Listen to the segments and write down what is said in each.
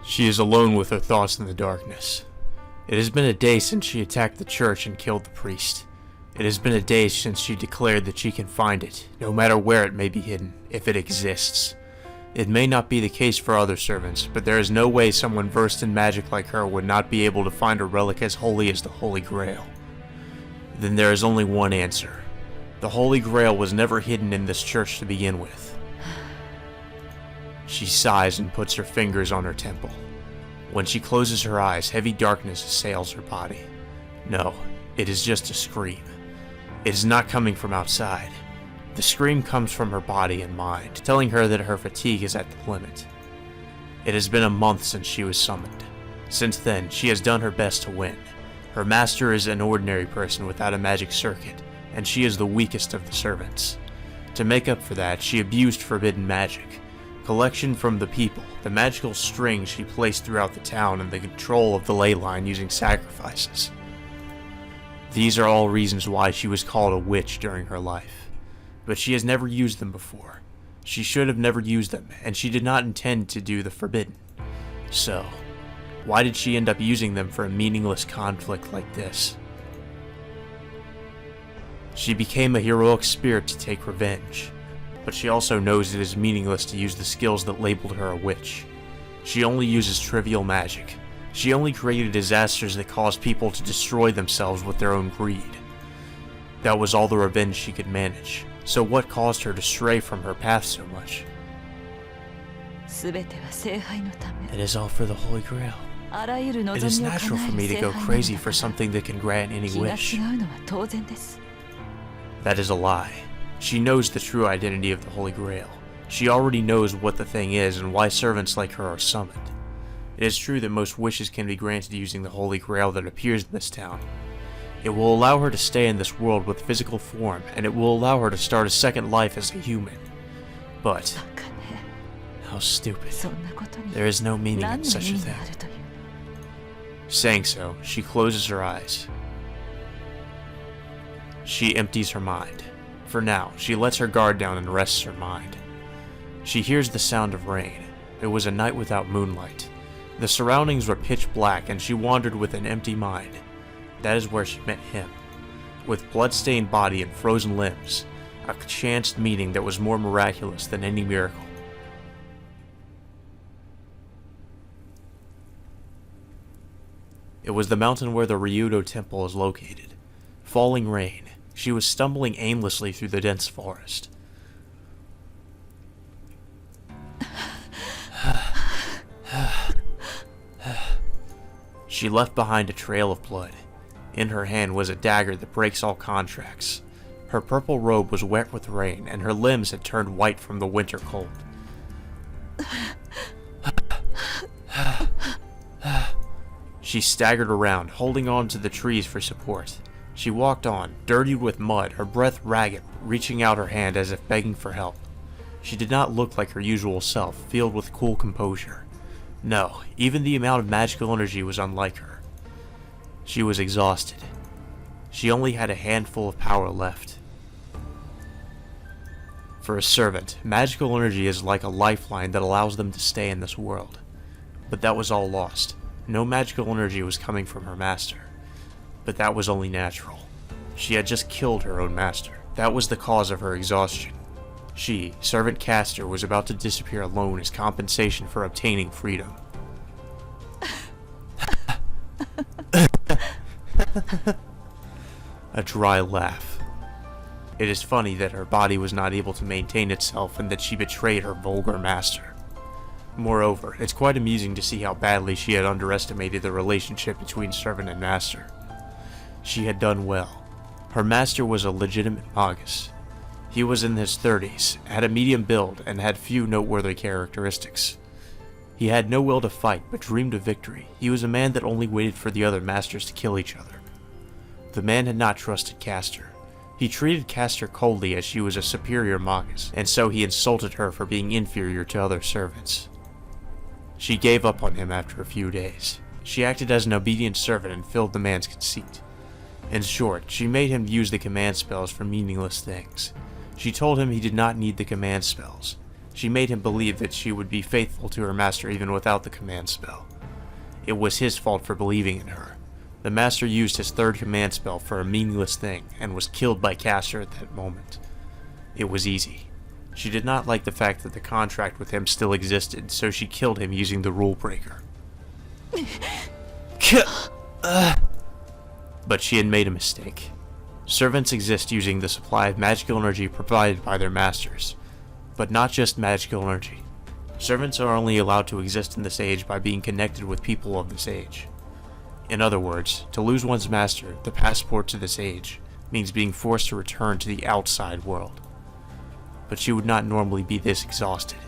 She is alone with her thoughts in the darkness. It has been a day since she attacked the church and killed the priest. It has been a day since she declared that she can find it, no matter where it may be hidden, if it exists. It may not be the case for other servants, but there is no way someone versed in magic like her would not be able to find a relic as holy as the Holy Grail. Then there is only one answer. The Holy Grail was never hidden in this church to begin with. She sighs and puts her fingers on her temple. When she closes her eyes, heavy darkness assails her body. No, it is just a scream. It is not coming from outside. The scream comes from her body and mind, telling her that her fatigue is at the limit. It has been a month since she was summoned. Since then, she has done her best to win. Her master is an ordinary person without a magic circuit, and she is the weakest of the servants. To make up for that, she abused forbidden magic. Collection from the people, the magical strings she placed throughout the town, and the control of the ley line using sacrifices. These are all reasons why she was called a witch during her life. But she has never used them before. She should have never used them, and she did not intend to do the forbidden. So, why did she end up using them for a meaningless conflict like this? She became a heroic spirit to take revenge. But she also knows it is meaningless to use the skills that labeled her a witch. She only uses trivial magic. She only created disasters that caused people to destroy themselves with their own greed. That was all the revenge she could manage. So what caused her to stray from her path so much? It is all for the Holy Grail. It is natural for me to go crazy for something that can grant any wish. That is a lie. She knows the true identity of the Holy Grail. She already knows what the thing is and why servants like her are summoned. It is true that most wishes can be granted using the Holy Grail that appears in this town. It will allow her to stay in this world with physical form, and it will allow her to start a second life as a human. But, how stupid. There is no meaning in such a thing. Saying so, she closes her eyes. She empties her mind. For now, she lets her guard down and rests her mind. She hears the sound of rain. It was a night without moonlight. The surroundings were pitch black, and she wandered with an empty mind. That is where she met him. With blood-stained body and frozen limbs, a chanced meeting that was more miraculous than any miracle. It was the mountain where the Reupload temple is located. Falling rain. She was stumbling aimlessly through the dense forest. She left behind a trail of blood. In her hand was a dagger that breaks all contracts. Her purple robe was wet with rain, and her limbs had turned white from the winter cold. She staggered around, holding on to the trees for support. She walked on, dirtied with mud, her breath ragged, reaching out her hand as if begging for help. She did not look like her usual self, filled with cool composure. No, even the amount of magical energy was unlike her. She was exhausted. She only had a handful of power left. For a servant, magical energy is like a lifeline that allows them to stay in this world. But that was all lost. No magical energy was coming from her master. But that was only natural. She had just killed her own master. That was the cause of her exhaustion. She, Servant Castor, was about to disappear alone as compensation for obtaining freedom. A dry laugh. It is funny that her body was not able to maintain itself and that she betrayed her vulgar master. Moreover, it's quite amusing to see how badly she had underestimated the relationship between servant and master. She had done well. Her master was a legitimate magus. He was in his 30s, had a medium build, and had few noteworthy characteristics. He had no will to fight, but dreamed of victory. He was a man that only waited for the other masters to kill each other. The man had not trusted Castor. He treated Castor coldly as she was a superior magus, and so he insulted her for being inferior to other servants. She gave up on him after a few days. She acted as an obedient servant and filled the man's conceit. In short, she made him use the command spells for meaningless things. She told him he did not need the command spells. She made him believe that she would be faithful to her master even without the command spell. It was his fault for believing in her. The master used his third command spell for a meaningless thing and was killed by Castor at that moment. It was easy. She did not like the fact that the contract with him still existed, so she killed him using the rule breaker. But she had made a mistake. Servants exist using the supply of magical energy provided by their masters. But not just magical energy. Servants are only allowed to exist in this age by being connected with people of this age. In other words, to lose one's master, the passport to this age, means being forced to return to the outside world. But she would not normally be this exhausted.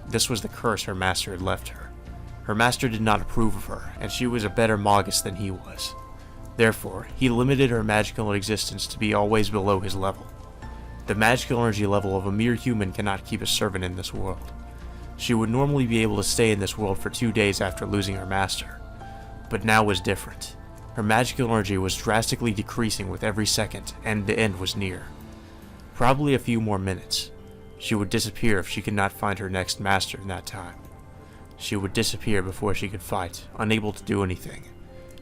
This was the curse her master had left her. Her master did not approve of her, and she was a better Magus than he was. Therefore, he limited her magical existence to be always below his level. The magical energy level of a mere human cannot keep a servant in this world. She would normally be able to stay in this world for 2 days after losing her master. But now was different. Her magical energy was drastically decreasing with every second, and the end was near. Probably a few more minutes. She would disappear if she could not find her next master in that time. She would disappear before she could fight, unable to do anything.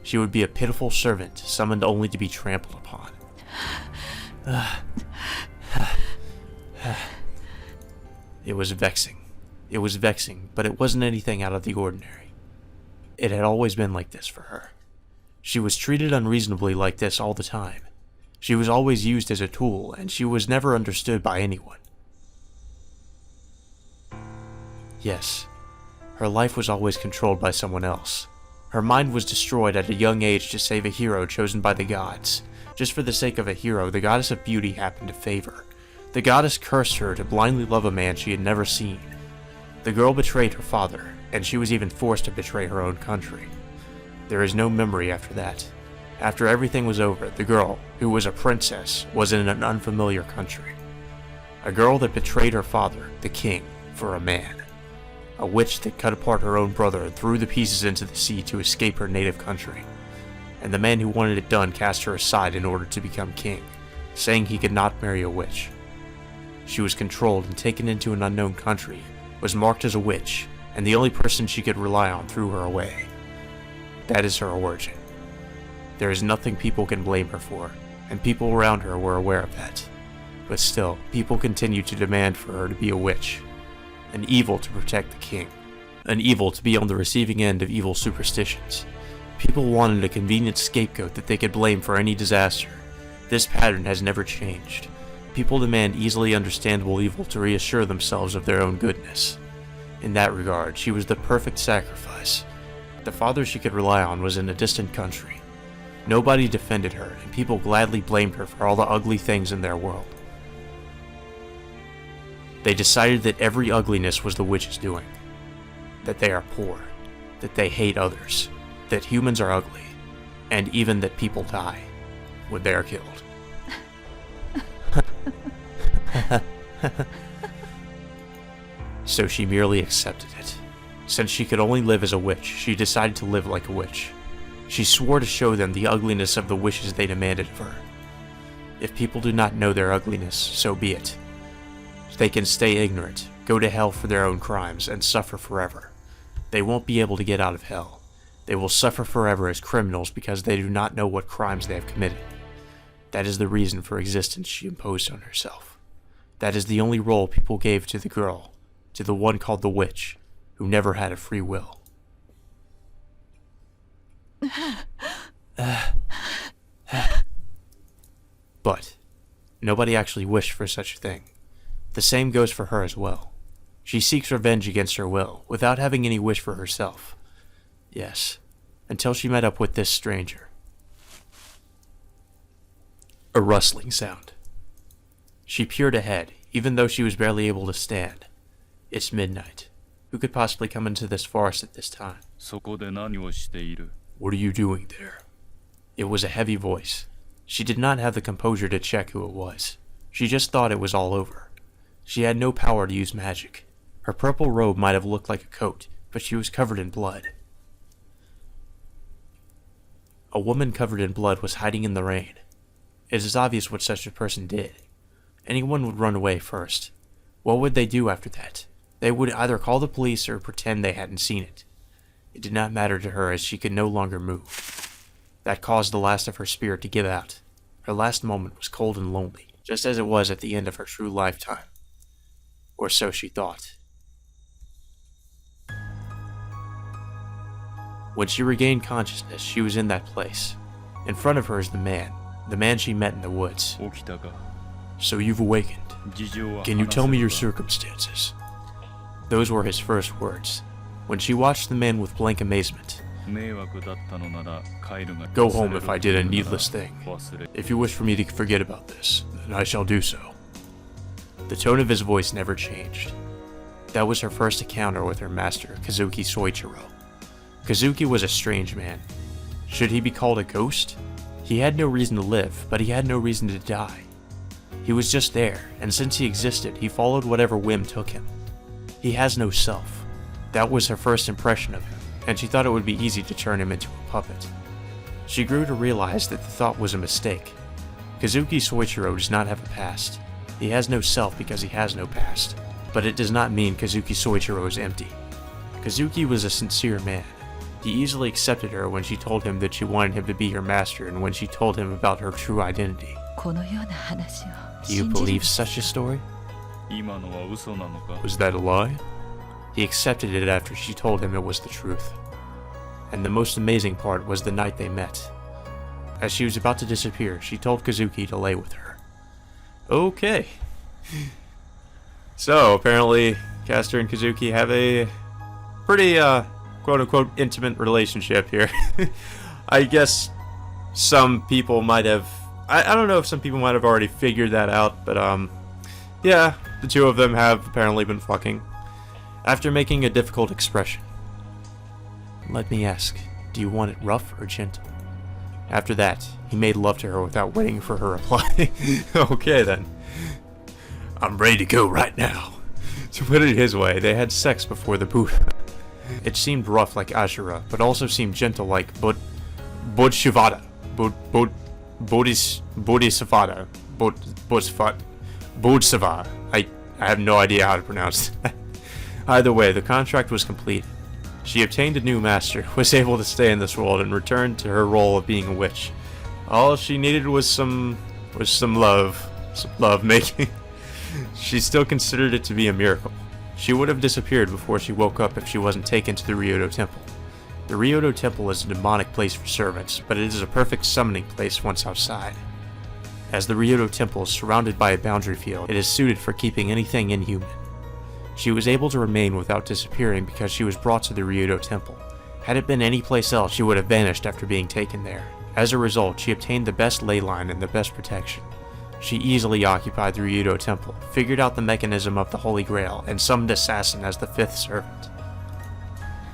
She would be a pitiful servant, summoned only to be trampled upon. It was vexing. It was vexing, but it wasn't anything out of the ordinary. It had always been like this for her. She was treated unreasonably like this all the time. She was always used as a tool, and she was never understood by anyone. Yes, her life was always controlled by someone else. Her mind was destroyed at a young age to save a hero chosen by the gods. Just for the sake of a hero, the goddess of beauty happened to favor. The goddess cursed her to blindly love a man she had never seen. The girl betrayed her father, and she was even forced to betray her own country. There is no memory after that. After everything was over, the girl, who was a princess, was in an unfamiliar country. A girl that betrayed her father, the king, for a man. A witch that cut apart her own brother and threw the pieces into the sea to escape her native country. And the man who wanted it done cast her aside in order to become king, saying he could not marry a witch. She was controlled and taken into an unknown country, was marked as a witch, and the only person she could rely on threw her away. That is her origin. There is nothing people can blame her for, and people around her were aware of that. But still, people continued to demand for her to be a witch. An evil to protect the king. An evil to be on the receiving end of evil superstitions. People wanted a convenient scapegoat that they could blame for any disaster. This pattern has never changed. People demand easily understandable evil to reassure themselves of their own goodness. In that regard, she was the perfect sacrifice. The father she could rely on was in a distant country. Nobody defended her, and people gladly blamed her for all the ugly things in their world. They decided that every ugliness was the witch's doing. That they are poor. That they hate others. That humans are ugly. And even that people die when they are killed. So she merely accepted it. Since she could only live as a witch, she decided to live like a witch. She swore to show them the ugliness of the wishes they demanded of her. If people do not know their ugliness, so be it. They can stay ignorant, go to hell for their own crimes, and suffer forever. They won't be able to get out of hell. They will suffer forever as criminals because they do not know what crimes they have committed. That is the reason for existence she imposed on herself. That is the only role people gave to the girl, to the one called the witch, who never had a free will. But nobody actually wished for such a thing. The same goes for her as well. She seeks revenge against her will, without having any wish for herself. Yes, until she met up with this stranger. A rustling sound. She peered ahead, even though she was barely able to stand. It's midnight. Who could possibly come into this forest at this time? What are you doing there? It was a heavy voice. She did not have the composure to check who it was. She just thought it was all over. She had no power to use magic. Her purple robe might have looked like a coat, but she was covered in blood. A woman covered in blood was hiding in the rain. It is obvious what such a person did. Anyone would run away first. What would they do after that? They would either call the police or pretend they hadn't seen it. It did not matter to her as she could no longer move. That caused the last of her spirit to give out. Her last moment was cold and lonely, just as it was at the end of her true lifetime. Or so she thought. When she regained consciousness, she was in that place. In front of her is the man she met in the woods. So you've awakened. Can you tell me your circumstances? Those were his first words. When she watched the man with blank amazement. Go home if I did a needless thing. If you wish for me to forget about this, then I shall do so. The tone of his voice never changed. That was her first encounter with her master, Kazuki Soichiro. Kazuki was a strange man. Should he be called a ghost? He had no reason to live, but he had no reason to die. He was just there, and since he existed, he followed whatever whim took him. He has no self. That was her first impression of him, and she thought it would be easy to turn him into a puppet. She grew to realize that the thought was a mistake. Kazuki Soichiro does not have a past. He has no self because he has no past, but it does not mean Kazuki Soichiro is empty. Kazuki was a sincere man. He easily accepted her when she told him that she wanted him to be her master and when she told him about her true identity. Do you believe such a story? Was that a lie? He accepted it after she told him it was the truth. And the most amazing part was the night they met. As she was about to disappear, she told Kazuki to lay with her. Okay. So, apparently, Castor and Kazuki have a pretty, quote-unquote, intimate relationship here. I guess some people might have... I don't know if some people might have already figured that out, but, yeah, the two of them have apparently been fucking. After making a difficult expression. Let me ask, do you want it rough or gentle? After that, he made love to her without waiting for her reply. Okay then. I'm ready to go right now. To put it his way, they had sex before the Buddha. It seemed rough like Ashura, but also seemed gentle like Bodhisvata. Bodhisvata. Bodhisvata. I have no idea how to pronounce that. Either way, the contract was complete. She obtained a new master, was able to stay in this world, and returned to her role of being a witch. All she needed was some love making. She still considered it to be a miracle. She would have disappeared before she woke up if she wasn't taken to the Realta Temple. The Realta Temple is a demonic place for servants, but it is a perfect summoning place once outside. As the Realta Temple is surrounded by a boundary field, it is suited for keeping anything inhuman. She was able to remain without disappearing because she was brought to the Realta Temple. Had it been any place else, she would have vanished after being taken there. As a result, she obtained the best ley line and the best protection. She easily occupied the Realta Temple, figured out the mechanism of the Holy Grail, and summoned Assassin as the fifth servant.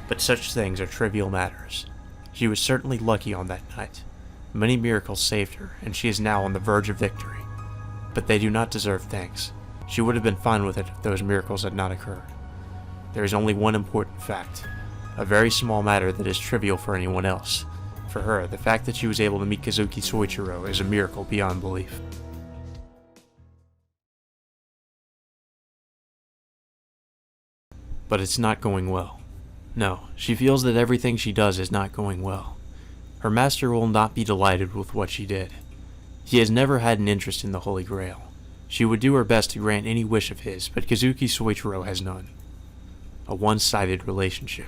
But such things are trivial matters. She was certainly lucky on that night. Many miracles saved her, and she is now on the verge of victory. But they do not deserve thanks. She would have been fine with it if those miracles had not occurred. There is only one important fact, a very small matter that is trivial for anyone else. For her, the fact that she was able to meet Kazuki Soichiro is a miracle beyond belief. But it's not going well. No, she feels that everything she does is not going well. Her master will not be delighted with what she did. He has never had an interest in the Holy Grail. She would do her best to grant any wish of his, but Kazuki Soichiro has none. A one-sided relationship.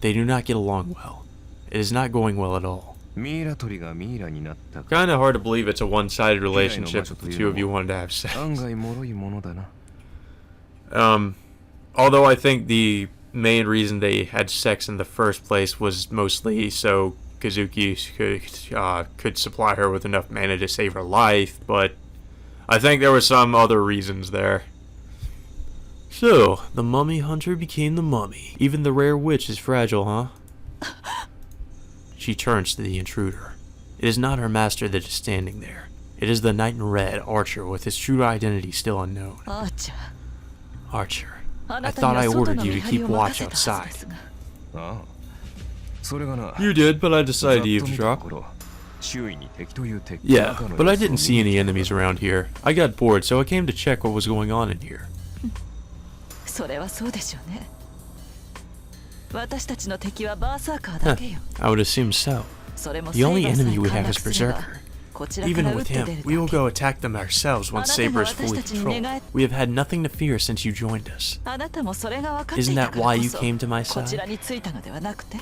They do not get along well. It is not going well at all. Kinda hard to believe it's a one-sided relationship if the two of you wanted to have sex. Although I think the main reason they had sex in the first place was mostly so Kazuki could supply her with enough mana to save her life, but I think there were some other reasons there. So, the mummy hunter became the mummy. Even the rare witch is fragile, huh? She turns to the intruder. It is not her master that is standing there. It is the knight in red, Archer, with his true identity still unknown. Archer. I thought I ordered you to keep watch outside. You did, but I decided to eavesdrop. Yeah, but I didn't see any enemies around here. I got bored, so I came to check what was going on in here. それはそうでしょうね。私たちの敵はバーサーカーだけよ。I would assume so. それも The only セイバーさ enemy え we 陥 have 落 is すれば Berserker. こちらから Even 撃っ with て出 him, る we will だけ。 go attack them ourselves once あなた Saber が is 私 fully たちに願 controlled. え。 We have had nothing to fear since you joined us. あなたもそれが分かってい Isn't た that から why こ you そ came to my こち side? らについたのではなくて。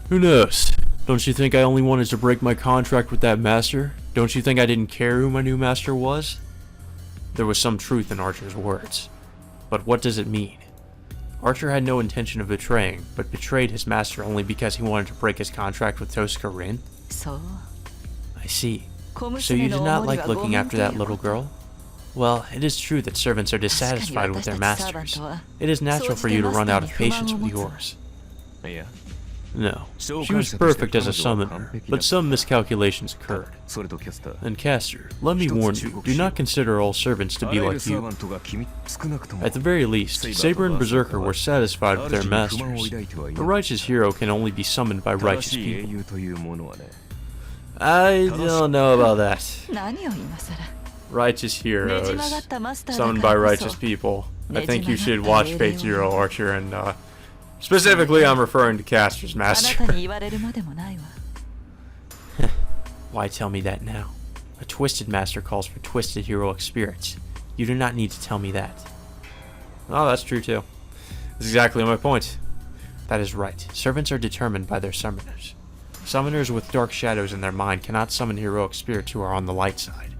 Who knows? Don't you think I only wanted to break my contract with that master? Don't you think I didn't care who my new master was? There was some truth in Archer's words. But what does it mean? Archer had no intention of betraying, but betrayed his master only because he wanted to break his contract with Tosuka Rin? そう。 I see. 小 So you 娘 did の not 思い like はご looking めん after とい that う little こと。 girl? Well, it is true that servants are 確かに dissatisfied with 私 their たちサーバン masters. トは It is natural for you to run out of patience with yours. No, she was perfect as a summoner, but some miscalculations occurred. And Caster, let me warn you, do not consider all servants to be like you. At the very least, Saber and Berserker were satisfied with their masters. A righteous hero can only be summoned by righteous people. I don't know about that. 何を今更。 Righteous ねじ heroes, 曲がったマスターだ summoned か by らこ righteous そ people. I think you should watch Fate Zero Archer and, specifically I'm referring to Caster's あなた master. に言われるまでもないわ。 Why tell me that now? A twisted master calls for twisted heroic spirits. You do not need to tell me that. Oh, that's true too. That's exactly my point. That is right. Servants are determined by their summoners. Summoners with dark shadows in their mind cannot summon heroic spirits who are on the light side.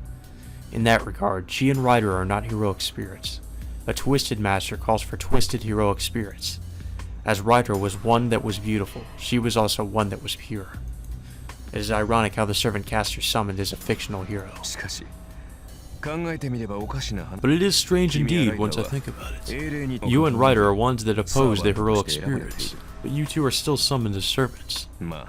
In that regard, she and Ryder are not heroic spirits. A twisted master calls for twisted heroic spirits. As Ryder was one that was beautiful, she was also one that was pure. It is ironic how the servant caster summoned is a fictional hero. But it is strange indeed once I think about it. You and Ryder are ones that oppose the heroic spirits, but you two are still summoned as servants. Well,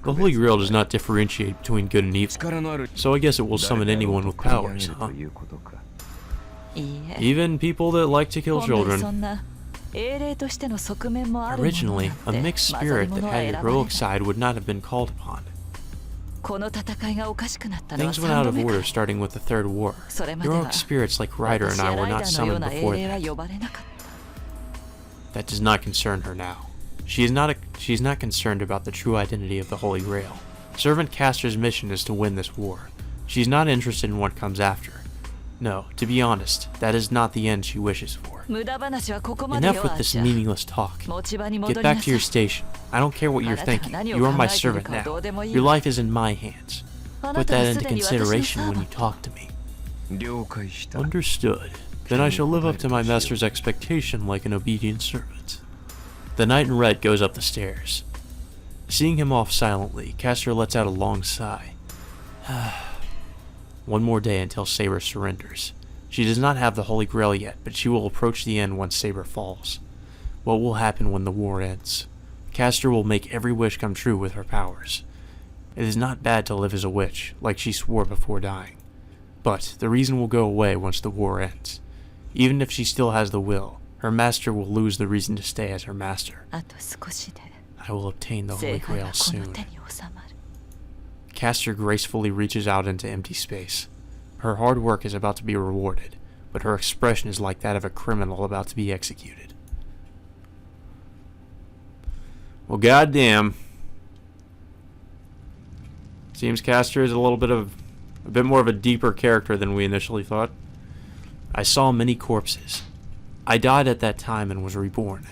the Holy Grail does not differentiate between good and evil, so I guess it will summon anyone with powers, huh? いいえ。 Even people that like to kill 本来 children. そんな英霊としての側面もあるもの Originally, なん a て mixed 混ざり spirit 物 that は had 選 a ばれ heroic ない。 side would not have been called upon. この戦いがおかしくなったのは Things went out 3 of 度目 order か。 starting with the Third War. それまでは Heroic spirits like Ryder 私 and I や were ライダ not ーのよう summoned な英 before 霊は that. 呼ばれなかった。 That does not concern her now. She is not concerned about the true identity of the Holy Grail. Servant Caster's mission is to win this war. She's not interested in what comes after. No, to be honest, that is not the end she wishes for. 無駄話はここまでよ Enough with あっ this ちゃ。 meaningless talk. 持ち場に戻 Get りな back さ to your い。 station. I don't care what you're thinking. You are my servant now. Your life is in my hands. あな Put たは that す into でに私の consideration サー when バ you ント。 talk to me. Understood. Then I shall live up to my master's expectation like an obedient servant. The knight in red goes up the stairs. Seeing him off silently, Caster lets out a long sigh. One more day until Saber surrenders. She does not have the Holy Grail yet, but she will approach the end once Saber falls. What will happen when the war ends? Caster will make every wish come true with her powers. It is not bad to live as a witch, like she swore before dying. But the reason will go away once the war ends. Even if she still has the will, her master will lose the reason to stay as her master. あと少しで I will obtain the 聖 Holy 杯 Grail がこの soon. 手に収まる。 Caster gracefully reaches out into empty space. Her hard work is about to be rewarded, but her expression is like that of a criminal about to be executed. Well, goddamn. Seems Caster is a bit more of a deeper character than we initially thought. I saw many corpses. I died at that time and was reborn.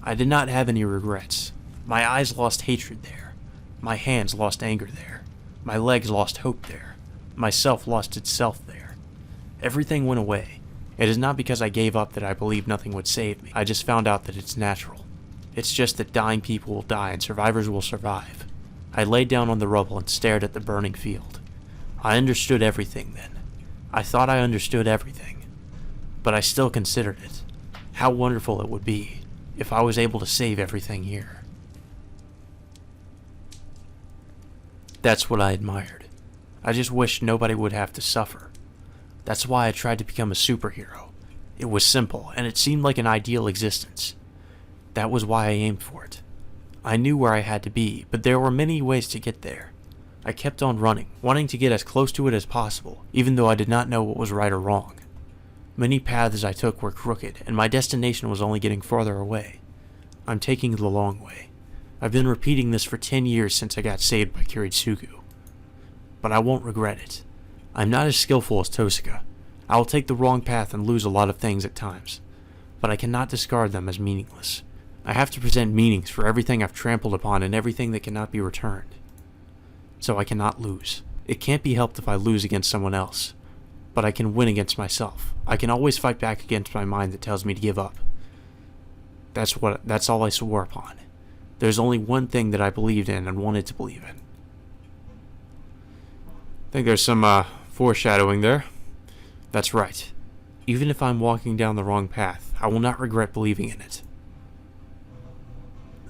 I did not have any regrets. My eyes lost hatred there. My hands lost anger there. My legs lost hope there. Myself lost itself there. Everything went away. It is not because I gave up that I believed nothing would save me. I just found out that it's natural. It's just that dying people will die and survivors will survive. I lay down on the rubble and stared at the burning field. I understood everything then. I thought I understood everything. But I still considered it. How wonderful it would be if I was able to save everything here. That's what I admired. I just wished nobody would have to suffer. That's why I tried to become a superhero. It was simple, and it seemed like an ideal existence. That was why I aimed for it. I knew where I had to be, but there were many ways to get there. I kept on running, wanting to get as close to it as possible, even though I did not know what was right or wrong. Many paths I took were crooked, and my destination was only getting farther away. I'm taking the long way. I've been repeating this for 10 years since I got saved by Kiritsugu. But I won't regret it. I'm not as skillful as Tosaka. I will take the wrong path and lose a lot of things at times. But I cannot discard them as meaningless. I have to present meanings for everything I've trampled upon and everything that cannot be returned. So I cannot lose. It can't be helped if I lose against someone else. But I can win against myself. I can always fight back against my mind that tells me to give up. That's all I swore upon. There's only one thing that I believed in and wanted to believe in. I think there's some foreshadowing there. That's right. Even if I'm walking down the wrong path, I will not regret believing in it.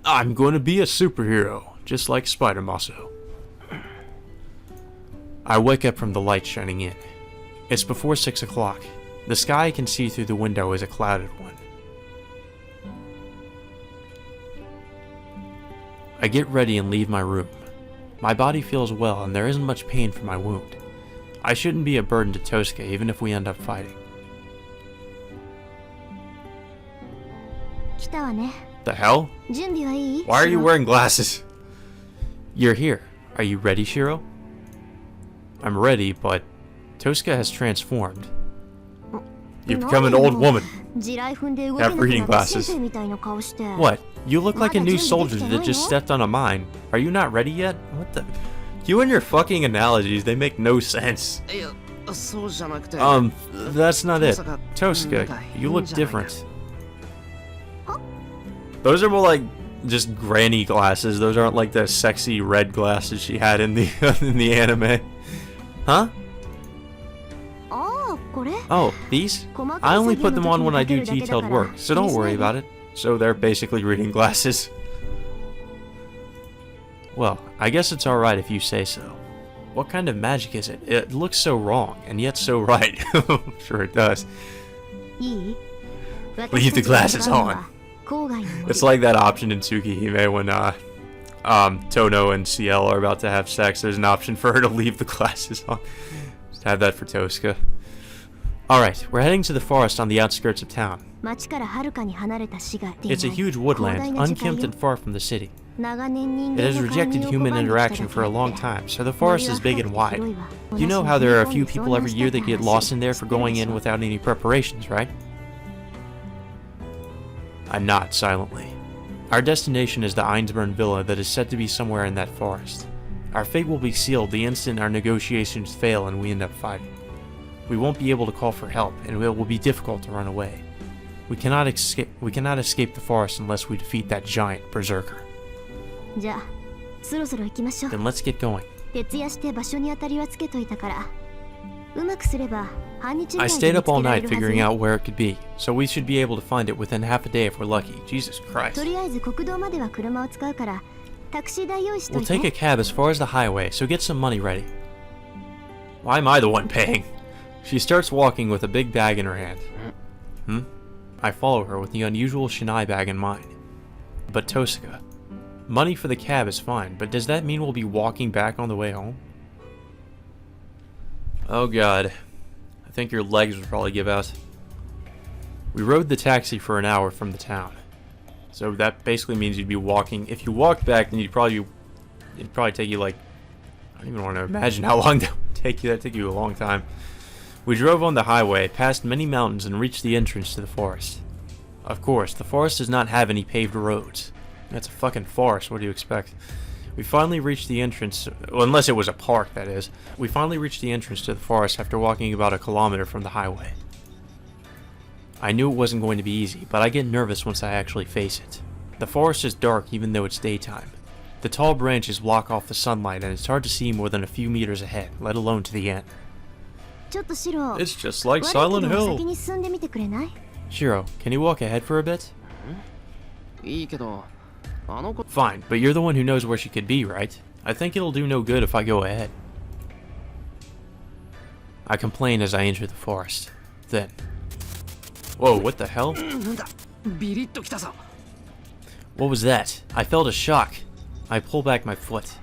I'm going to be a superhero, just like Spider-Maso. I wake up from the light shining in. It's before 6 o'clock. The sky I can see through the window is a clouded one. I get ready and leave my room. My body feels well and there isn't much pain from my wound. I shouldn't be a burden to Tosaka even if we end up fighting. The hell? Why are you wearing glasses? You're here. Are you ready, Shiro? I'm ready, but Tosaka has transformed. You've become an old woman. Have reading glasses. What? You look like a new soldier that just stepped on a mine. Are you not ready yet? What the? You and your fucking analogies, they make no sense. That's not it. Tosaka, you look different. Those are more like just granny glasses. Those aren't like the sexy red glasses she had in the in the anime. Huh? Oh, these? I only put them on when I do detailed work, so don't worry about it. So they're basically reading glasses. Well, I guess it's alright if you say so. What kind of magic is it? It looks so wrong, and yet so right. Sure it does. Leave the glasses on. It's like that option in Tsukihime when Tono and CL are about to have sex. There's an option for her to leave the glasses on. Just have that for Tosaka. Alright, we're heading to the forest on the outskirts of town. It's a huge woodland, unkempt and far from the city. It has rejected human interaction for a long time, so the forest is big and wide. You know how there are a few people every year that get lost in there for going in without any preparations, right? I nod silently. Our destination is the Einsburn Villa that is said to be somewhere in that forest. Our fate will be sealed the instant our negotiations fail and we end up fighting. We won't be able to call for help, and it will be difficult to run away. We cannot escape the forest unless we defeat that giant berserker. Then let's get going. I stayed up all night figuring out where it could be, so we should be able to find it within half a day if we're lucky. Jesus Christ. We'll take a cab as far as the highway, so get some money ready. Why am I the one paying? She starts walking with a big bag in her hand. I follow her with the unusual Shinai bag in mind. But Tosaka, money for the cab is fine, but does that mean we'll be walking back on the way home? Oh god. I think your legs would probably give out. We rode the taxi for an hour from the town. So that basically means you'd be walking. If you walked back, then it'd probably take you like, I don't even want to imagine how long that would take you. That'd take you a long time. We drove on the highway, passed many mountains, and reached the entrance to the forest. Of course, the forest does not have any paved roads. That's a fucking forest, what do you expect? We finally reached the entrance, well, unless it was a park, that is. We finally reached the entrance to the forest after walking about 1 kilometer from the highway. I knew it wasn't going to be easy, but I get nervous once I actually face it. The forest is dark even though it's daytime. The tall branches block off the sunlight and it's hard to see more than a few meters ahead, let alone to the end. It's just like Silent Hill. Shiro, can you walk ahead for a bit? Fine, but you're the one who knows where she could be, right? I think it'll do no good if I go ahead. I complain as I enter the forest. Then... Whoa, what the hell? What was that? I felt a shock. I pull back my foot.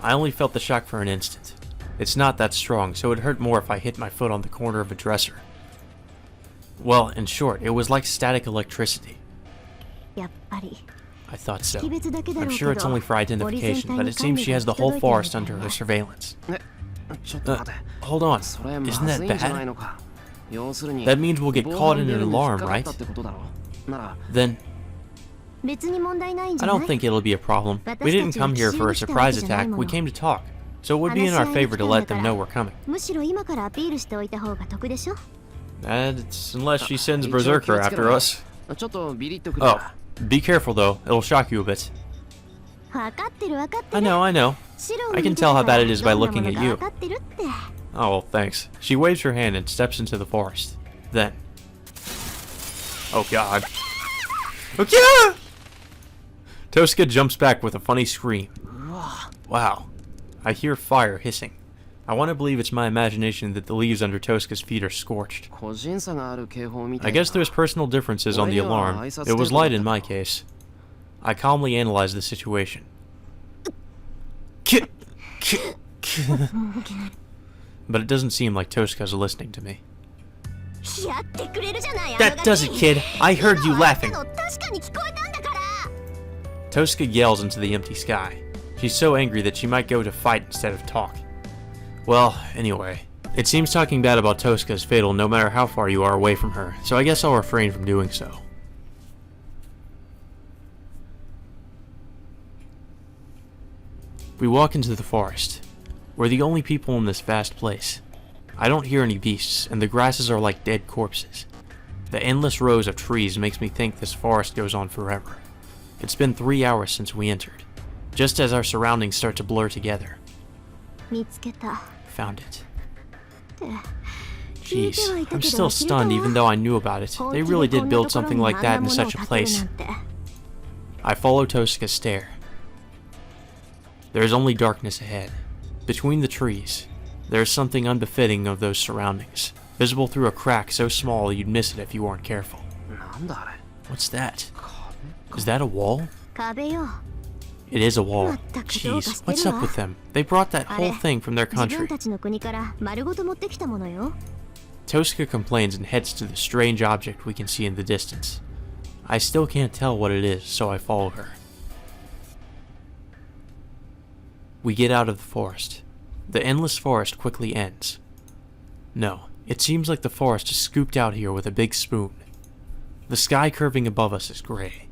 I only felt the shock for an instant. It's not that strong, so it hurt more if I hit my foot on the corner of a dresser. Well, in short, it was like static electricity. やっぱり I thought so. 識別だけだ I'm ろう sure け it's ど only for identification, but it seems she has the whole forest under her surveillance. ちょっと待て。 Hold on, それま isn't ず that いんじゃない bad? のか。要するに That means we'll get 防 caught 犯 in ベ an ルに alarm, 引っかかっ right? たってことだろ。なら Then, 別に問題ないんじ I ゃな don't い think it'll be a problem. We didn't come here for a surprise attack, we came to talk. So it would be in our favor to let them know we're coming. むしろ今からアピールしておいた方が得でしょ That's unless she sends Berserker after us. ちょっとビリッとくる Oh, be careful though, it'll shock you a bit. 分かってる分かって I る know, I know. 白を I 見 can て tell た how から bad it is by どんな looking もの at か you. 分かってるって Oh, well, thanks. She waves her hand and steps into the forest. Then... Oh god. Okay! Tosca jumps back with a funny scream. Wow. I hear fire hissing. I want to believe it's my imagination that the leaves under Tosca's feet are scorched. 個人差がある警報みた I いな guess there's personal differences on the alarm. It was light in my case. I calmly analyze the situation. But it doesn't seem like Tosca's listening to me. やってくれるじゃない That does it, kid. I heard you laughing. 確かに聞こえたんだから Tosca yells into the empty sky. She's so angry that she might go to fight instead of talk. Well, anyway, it seems talking bad about Tosca is fatal no matter how far you are away from her, so I guess I'll refrain from doing so. We walk into the forest. We're the only people in this vast place. I don't hear any beasts, and the grasses are like dead corpses. The endless rows of trees makes me think this forest goes on forever. It's been 3 hours since we entered, just as our surroundings start to blur together. 見つけた Found it. って Jeez, I'm still stunned even though I knew about it. They really did build something like that in such a place. I follow Tosca's stare. There is only darkness ahead. Between the trees, there is something unbefitting of those surroundings, visible through a crack so small you'd miss it if you weren't careful. なんだあれ What's that? Is that a wall? 壁よ It is a wall. Jeez, what's up with them? They brought that whole thing from their 自分 country. たちの国から丸ごと持ってきたものよ Tosca complains and heads to the strange object we can see in the distance. I still can't tell what it is, so I follow her. We get out of the forest. The endless forest quickly ends. No, it seems like the forest is scooped out here with a big spoon. The sky curving above us is gray,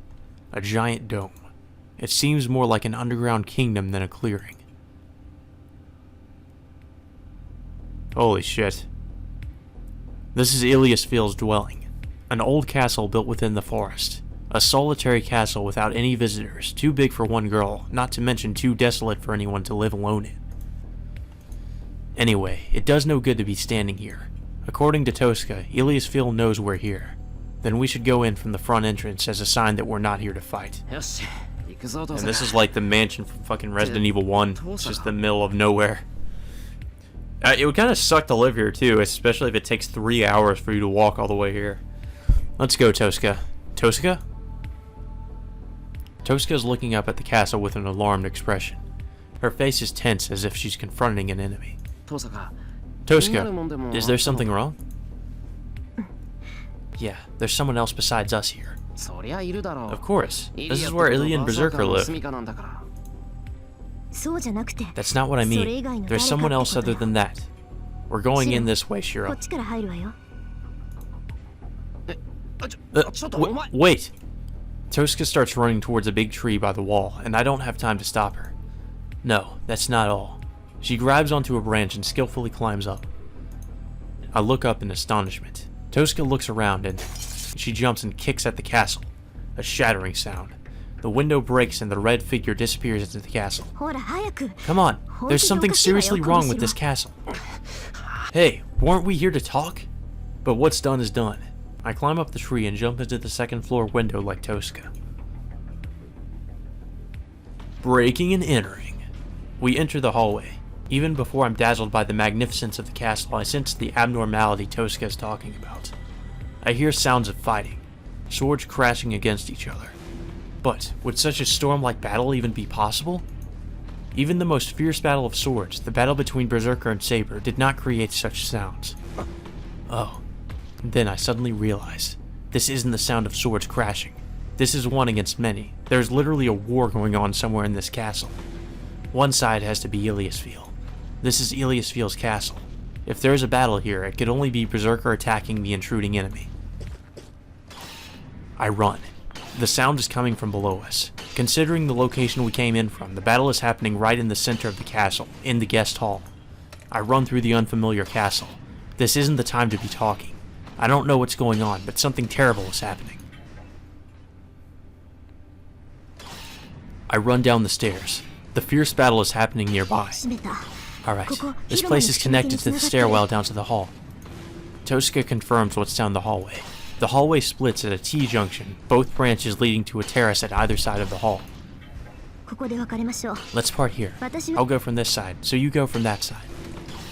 a giant dome. It seems more like an underground kingdom than a clearing. Holy shit. This is Iliasfield's dwelling, an old castle built within the forest. A solitary castle without any visitors, too big for one girl, not to mention too desolate for anyone to live alone in. Anyway, it does no good to be standing here. According to Tosca, Iliasfield knows we're here. Then we should go in from the front entrance as a sign that we're not here to fight. よし行くぞ And 父さん this is like the mansion from fucking Resident Evil 1. It's just the middle of nowhere. It would kind of suck to live here too, especially if it takes 3 hours for you to walk all the way here. Let's go, Tosca. Tosca? Tosca is looking up at the castle with an alarmed expression. Her face is tense as if she's confronting an enemy. 父さんが Tosca, is there something wrong? Yeah, there's someone else besides us here. そりゃいるだろう Of course. イ This リア is って where こと Ilya and バーサー Berserker カーの live. 住処なんだから そうじゃなくて That's not what I それ以 mean. 外の There's 誰か someone って else こと other よ than that. We're going in Shiro. this way, こ Shiro. っちから入るわよちょっとお前 Wait! Tosca starts running towards a big tree by the wall, and I don't have time to stop her. No, that's not all. She grabs onto a branch and skillfully climbs up. I look up in astonishment. Tosca looks around and she jumps and kicks at the castle. A shattering sound. The window breaks and the red figure disappears into the castle. ほら早く Come on, there's something seriously wrong with this castle. Hey, weren't we here to talk? But what's done is done. I climb up the tree and jump into the second floor window like Tosca. Breaking and entering. We enter the hallway. Even before I'm dazzled by the magnificence of the castle, I sense the abnormality Tosca is talking about. I hear sounds of fighting, swords crashing against each other. But would such a storm-like battle even be possible? Even the most fierce battle of swords, the battle between Berserker and Saber, did not create such sounds. Oh, Then I suddenly realized, this isn't the sound of swords crashing. This is one against many. There's literally a war going on somewhere in this castle. One side has to be Iliasfeel. This is Iliasfeel's castle. If there's a battle here, it could only be Berserker attacking the intruding enemy. I run. The sound is coming from below us. Considering the location we came in from, the battle is happening right in the center of the castle, in the guest hall. I run through the unfamiliar castle. This isn't the time to be talking. I don't know what's going on, but something terrible is happening. I run down the stairs. The fierce battle is happening nearby. Alright, this place is connected to the stairwell down to the hall. Tosuke confirms what's down the hallway. The hallway splits at a T-junction, both branches leading to a terrace at either side of the hall. Let's part here. I'll go from this side, so you go from that side.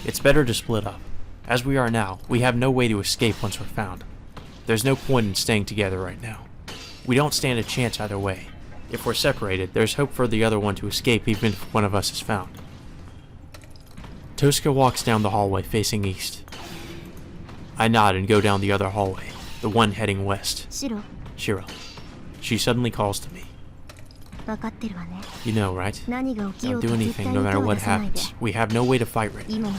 It's better to split up. As we are now, we have no way to escape once we're found. There's no point in staying together right now. We don't stand a chance either way. If we're separated, there's hope for the other one to escape even if one of us is found. Tosuke walks down the hallway facing east. I nod and go down the other hallway, the one heading west. Shiro. She suddenly calls to me. You know, right? Don't do anything no matter what happens. We have no way to fight right now.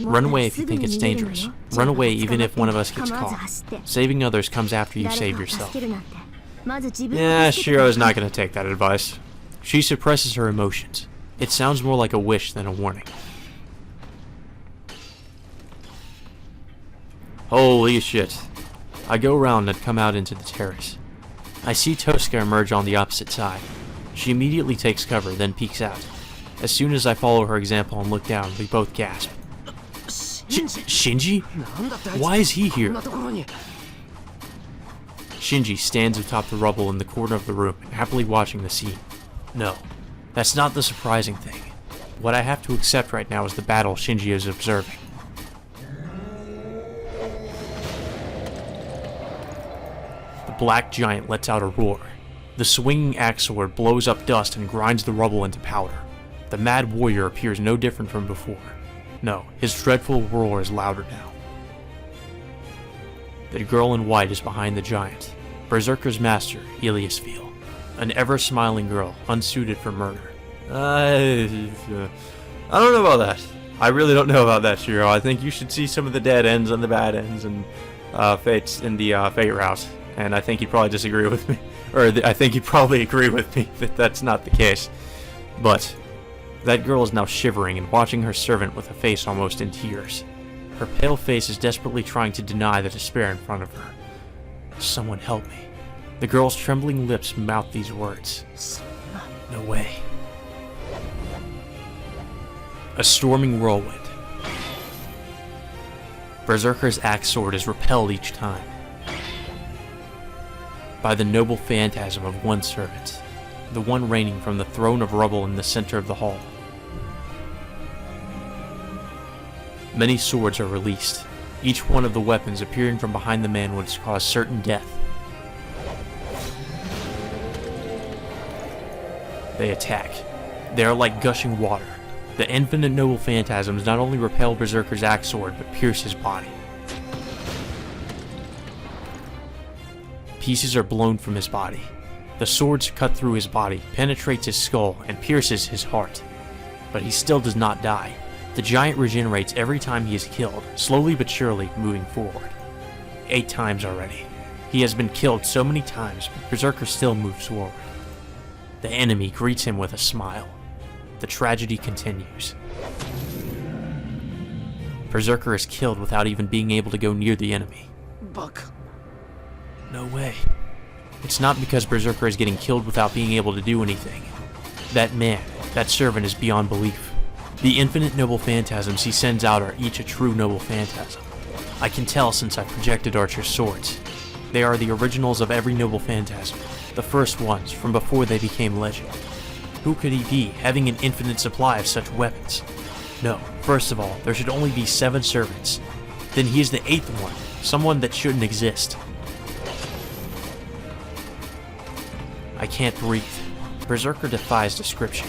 Run away if you think it's dangerous. Run away even if one of us gets caught. Saving others comes after you save yourself. Yeah, Shiro's not going to take that advice. She suppresses her emotions. It sounds more like a wish than a warning. Holy shit. I go around and come out into the terrace. I see Tosuke emerge on the opposite side. She immediately takes cover, then peeks out. As soon as I follow her example and look down, we both gasp. Shinji? Why is he here? Shinji stands atop the rubble in the corner of the room, happily watching the scene. No, that's not the surprising thing. What I have to accept right now is the battle Shinji is observing. The black giant lets out a roar. The swinging axe sword blows up dust and grinds the rubble into powder. The mad warrior appears no different from before. No, his dreadful roar is louder now. The girl in white is behind the giant. Berserker's master, Iliasfeel. An ever-smiling girl, unsuited for murder. I don't know about that. I really don't know about that, Shiro. I think you should see some of the dead ends and the bad ends and fates in the fate route. And I think he'd probably disagree with me. Or I think he'd probably agree with me that that's not the case. But that girl is now shivering and watching her servant with a face almost in tears. Her pale face is desperately trying to deny the despair in front of her. Someone help me. The girl's trembling lips mouth these words. No way. A storming whirlwind. Berserker's axe sword is repelled each time by the noble phantasm of one servant, the one reigning from the throne of rubble in the center of the hall. Many swords are released, each one of the weapons appearing from behind the man would cause certain death. They attack. They are like gushing water. The infinite noble phantasms not only repel Berserker's axe sword, but pierce his body. Pieces are blown from his body. The swords cut through his body, penetrates his skull, and pierces his heart. But he still does not die. The giant regenerates every time he is killed, slowly but surely moving forward. 8 times already. He has been killed so many times, but Berserker still moves forward. The enemy greets him with a smile. The tragedy continues. Berserker is killed without even being able to go near the enemy. Buck. No way. It's not because Berserker is getting killed without being able to do anything. That man, that servant is beyond belief. The infinite noble phantasms he sends out are each a true noble phantasm. I can tell since I projected Archer's swords. They are the originals of every noble phantasm, the first ones from before they became legend. Who could he be, having an infinite supply of such weapons? No, first of all, there should only be 7 servants. Then he is the 8th one, someone that shouldn't exist. I can't breathe. Berserker defies description.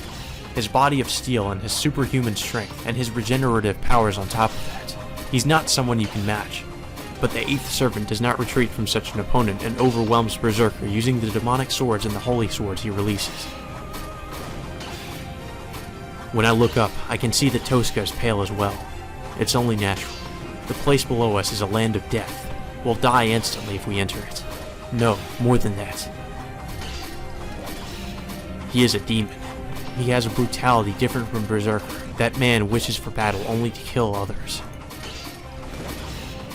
His body of steel and his superhuman strength and his regenerative powers on top of that. He's not someone you can match. But the 8th Servant does not retreat from such an opponent and overwhelms Berserker using the demonic swords and the holy swords he releases. When I look up, I can see that Tosca is pale as well. It's only natural. The place below us is a land of death. We'll die instantly if we enter it. No, more than that. He is a demon. He has a brutality different from Berserker. That man wishes for battle only to kill others.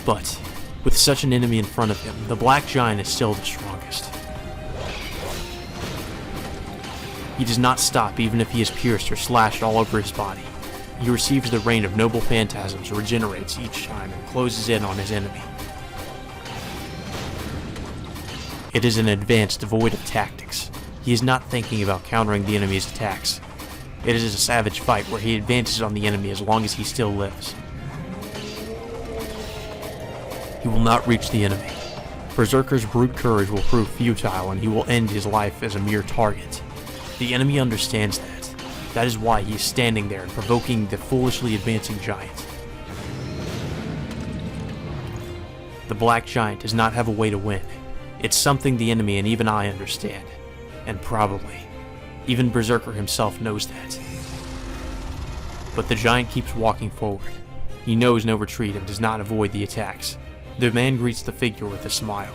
But, with such an enemy in front of him, the Black Giant is still the strongest. He does not stop even if he is pierced or slashed all over his body. He receives the rain of noble phantasms, regenerates each time, and closes in on his enemy. It is an advance devoid of tactics. He is not thinking about countering the enemy's attacks. It is a savage fight where he advances on the enemy as long as he still lives. He will not reach the enemy. Berserker's brute courage will prove futile and he will end his life as a mere target. The enemy understands that. That is why he is standing there and provoking the foolishly advancing giant. The Black Giant does not have a way to win. It's something the enemy and even I understand. And probably, even Berserker himself knows that. But the giant keeps walking forward. He knows no retreat and does not avoid the attacks. The man greets the figure with a smile.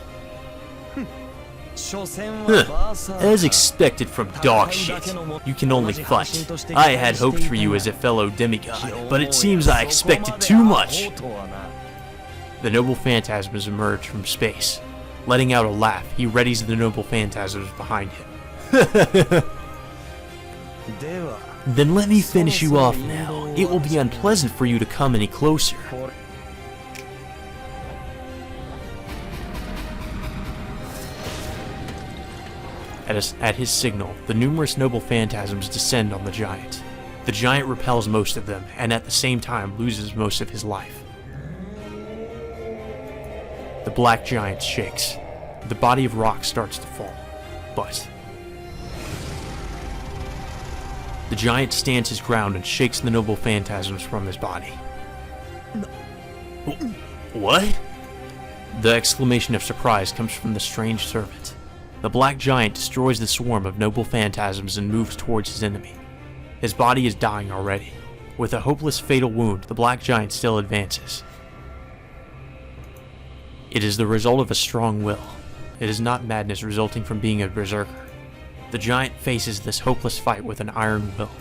As expected from dog shit. You can only fight. I had hoped for you as a fellow demigod, but it seems I expected too much. The noble phantasms emerge from space. Letting out a laugh, he readies the noble phantasms behind him. Then let me finish you off now. It will be unpleasant for you to come any closer. At his signal, the numerous noble phantasms descend on the giant. The giant repels most of them, and at the same time loses most of his life. The Black Giant shakes. The body of rock starts to fall. But the giant stands his ground and shakes the noble phantasms from his body. What? The exclamation of surprise comes from the strange servant. The Black Giant destroys the swarm of noble phantasms and moves towards his enemy. His body is dying already. With a hopeless fatal wound, the Black Giant still advances. It is the result of a strong will. It is not madness resulting from being a berserker. The giant faces this hopeless fight with an iron will.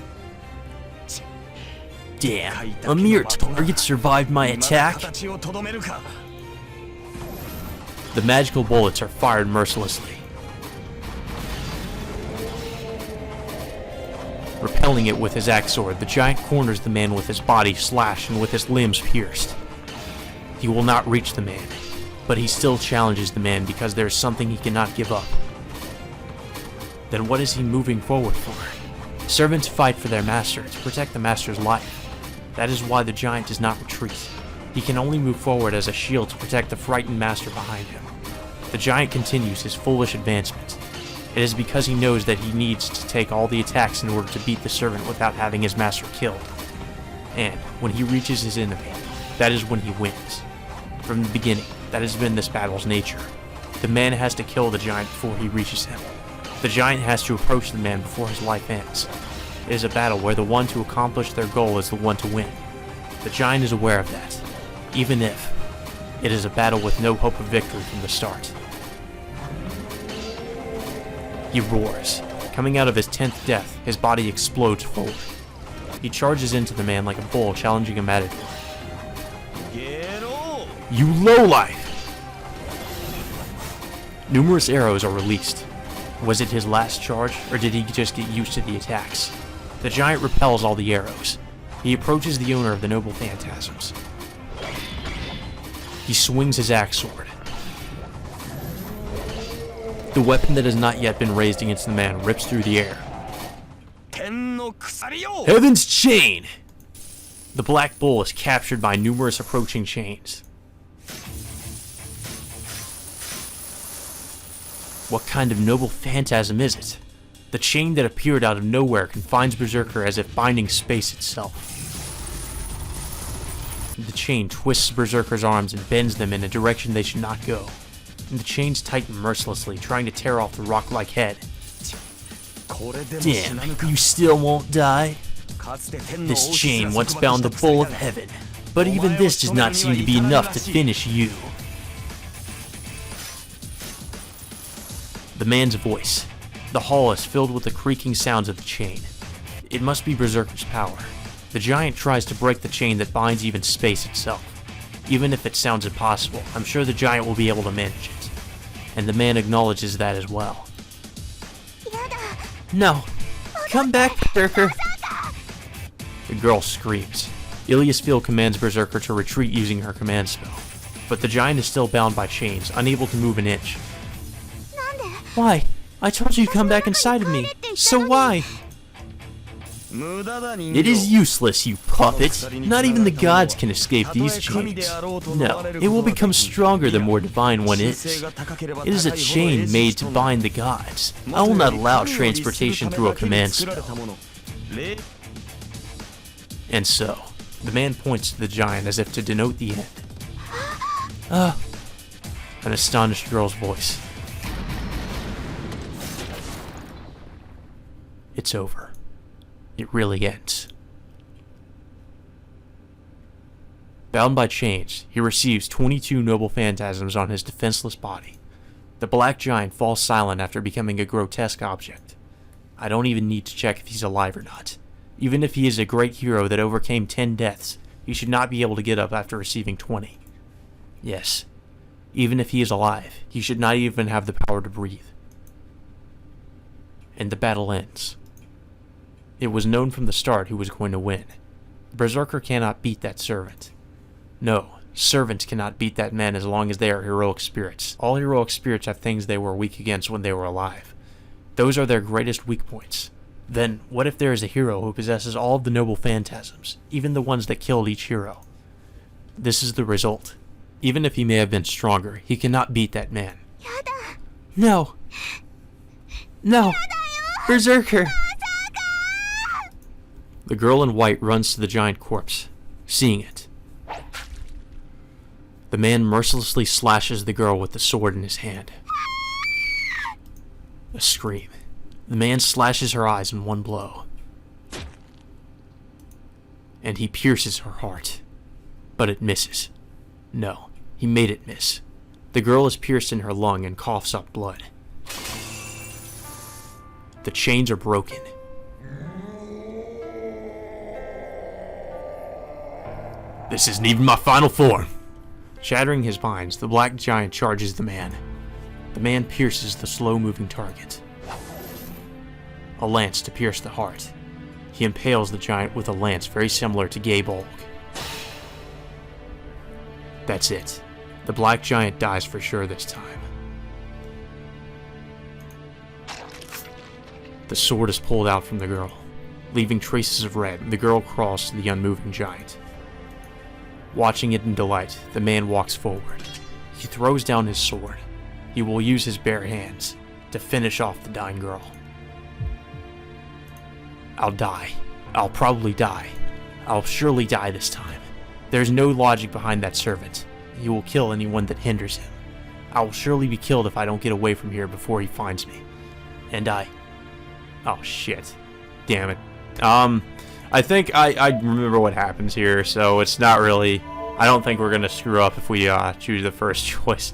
Damn, a mere target survived my attack? The magical bullets are fired mercilessly. Repelling it with his axe sword, the giant corners the man with his body slashed and with his limbs pierced. He will not reach the man, but he still challenges the man because there is something he cannot give up. Then what is he moving forward for? Servants fight for their master to protect the master's life. That is why the giant does not retreat. He can only move forward as a shield to protect the frightened master behind him. The giant continues his foolish advancement. It is because he knows that he needs to take all the attacks in order to beat the servant without having his master killed. And when he reaches his enemy, that is when he wins. From the beginning, that has been this battle's nature. The man has to kill the giant before he reaches him. The giant has to approach the man before his life ends. It is a battle where the one to accomplish their goal is the one to win. The giant is aware of that, even if it is a battle with no hope of victory from the start. He roars. Coming out of his 10th death, his body explodes forward. He charges into the man like a bull challenging a matador. You lowlife! Numerous arrows are released. Was it his last charge, or did he just get used to the attacks? The giant repels all the arrows. He approaches the owner of the noble phantasms. He swings his axe sword. The weapon that has not yet been raised against the man rips through the air. Heaven's chain! The black bull is captured by numerous approaching chains. What kind of noble phantasm is it? The chain that appeared out of nowhere confines Berserker as if binding space itself. The chain twists Berserker's arms and bends them in a direction they should not go. And the chains tighten mercilessly, trying to tear off the rock-like head. Damn, you still won't die? This chain once bound the bull of heaven, but even this does not seem to be enough to finish you. The man's voice. The hall is filled with the creaking sounds of the chain. It must be Berserker's power. The giant tries to break the chain that binds even space itself. Even if it sounds impossible, I'm sure the giant will be able to manage it. And the man acknowledges that as well. No. Come back, Berserker. The girl screams. Iliasfil commands Berserker to retreat using her command spell. But the giant is still bound by chains, unable to move an inch. Why? I told you to come back inside of me. So why? It is useless, you puppet. Not even the gods can escape these chains. No, it will become stronger the more divine one is. It is a chain made to bind the gods. I will not allow transportation through a command spell. And so, the man points to the giant as if to denote the end. An astonished girl's voice. It's over. It really ends. Bound by chains, he receives 22 noble phantasms on his defenseless body. The black giant falls silent after becoming a grotesque object. I don't even need to check if he's alive or not. Even if he is a great hero that overcame 10 deaths, he should not be able to get up after receiving 20. Yes, even if he is alive, he should not even have the power to breathe. And the battle ends. It was known from the start who was going to win. Berserker cannot beat that servant. No, servants cannot beat that man as long as they are heroic spirits. All heroic spirits have things they were weak against when they were alive. Those are their greatest weak points. Then, what if there is a hero who possesses all of the noble phantasms, even the ones that killed each hero? This is the result. Even if he may have been stronger, he cannot beat that man. No. No. Berserker. The girl in white runs to the giant corpse, seeing it. The man mercilessly slashes the girl with the sword in his hand. A scream. The man slashes her eyes in one blow. And he pierces her heart. But it misses. No, he made it miss. The girl is pierced in her lung and coughs up blood. The chains are broken. This isn't even my final form. Shattering his vines, the black giant charges the man. The man pierces the slow-moving target. A lance to pierce the heart. He impales the giant with a lance very similar to Gaybolg. That's it. The black giant dies for sure this time. The sword is pulled out from the girl. Leaving traces of red, the girl crawls to the unmoving giant. Watching it in delight, the man walks forward. He throws down his sword. He will use his bare hands to finish off the dying girl. I'll die. I'll probably die. I'll surely die this time. There's no logic behind that servant. He will kill anyone that hinders him. I will surely be killed if I don't get away from here before he finds me. And oh shit. Damn it. I think I remember what happens here, so it's not really... I don't think we're gonna screw up if we choose the first choice.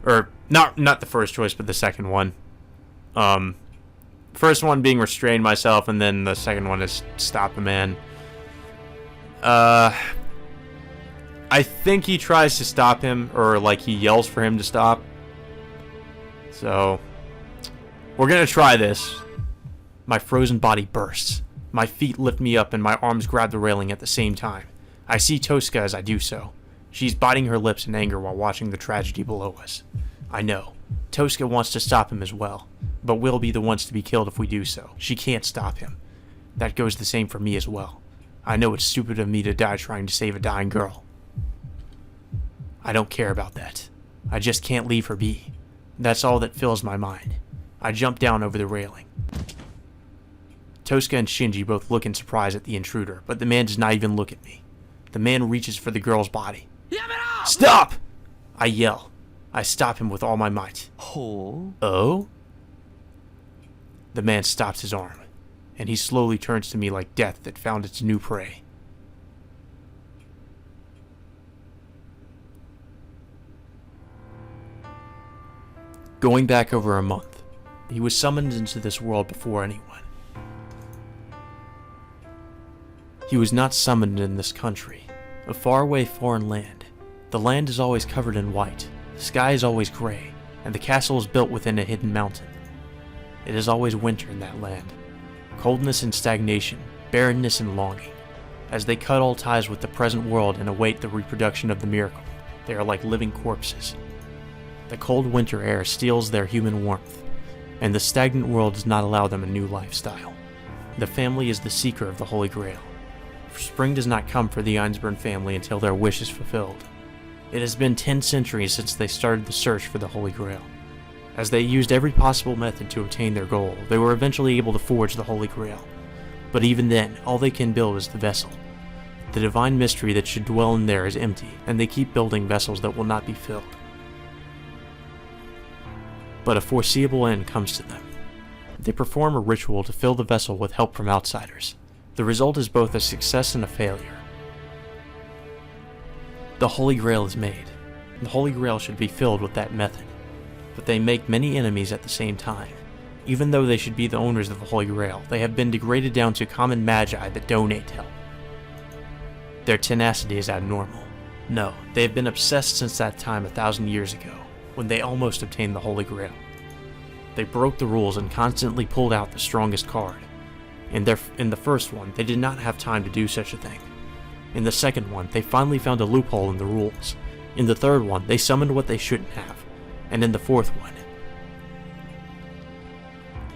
Or, not the first choice, but the second one. First one being restrain myself, and then the second one is stop the man. I think he tries to stop him, or like he yells for him to stop. So, we're gonna try this. My frozen body bursts. My feet lift me up and my arms grab the railing at the same time. I see Tosca as I do so. She's biting her lips in anger while watching the tragedy below us. I know. Tosca wants to stop him as well, but we'll be the ones to be killed if we do so. She can't stop him. That goes the same for me as well. I know it's stupid of me to die trying to save a dying girl. I don't care about that. I just can't leave her be. That's all that fills my mind. I jump down over the railing. Tosca and Shinji both look in surprise at the intruder, but the man does not even look at me. The man reaches for the girl's body. やめろ Stop! I yell. I stop him with all my might. ほう Oh? The man stops his arm, and he slowly turns to me like death that found its new prey. Going back over a month, he was summoned into this world before anyone. He was not summoned in this country, a faraway foreign land. The land is always covered in white, the sky is always gray, and the castle is built within a hidden mountain. It is always winter in that land, coldness and stagnation, barrenness and longing. As they cut all ties with the present world and await the reproduction of the miracle, they are like living corpses. The cold winter air steals their human warmth, and the stagnant world does not allow them a new lifestyle. The family is the seeker of the Holy Grail. Spring does not come for the Einsburn family until their wish is fulfilled. It has been 10 centuries since they started the search for the Holy Grail. As they used every possible method to obtain their goal, they were eventually able to forge the Holy Grail. But even then, all they can build is the vessel. The divine mystery that should dwell in there is empty, and they keep building vessels that will not be filled. But a foreseeable end comes to them. They perform a ritual to fill the vessel with help from outsiders. The result is both a success and a failure. The Holy Grail is made. The Holy Grail should be filled with that method. But they make many enemies at the same time. Even though they should be the owners of the Holy Grail, they have been degraded down to common magi that donate help. Their tenacity is abnormal. No, they have been obsessed since that time 1,000 years ago, when they almost obtained the Holy Grail. They broke the rules and constantly pulled out the strongest card. In the first one, they did not have time to do such a thing. In the second one, they finally found a loophole in the rules. In the third one, they summoned what they shouldn't have. And in the fourth one,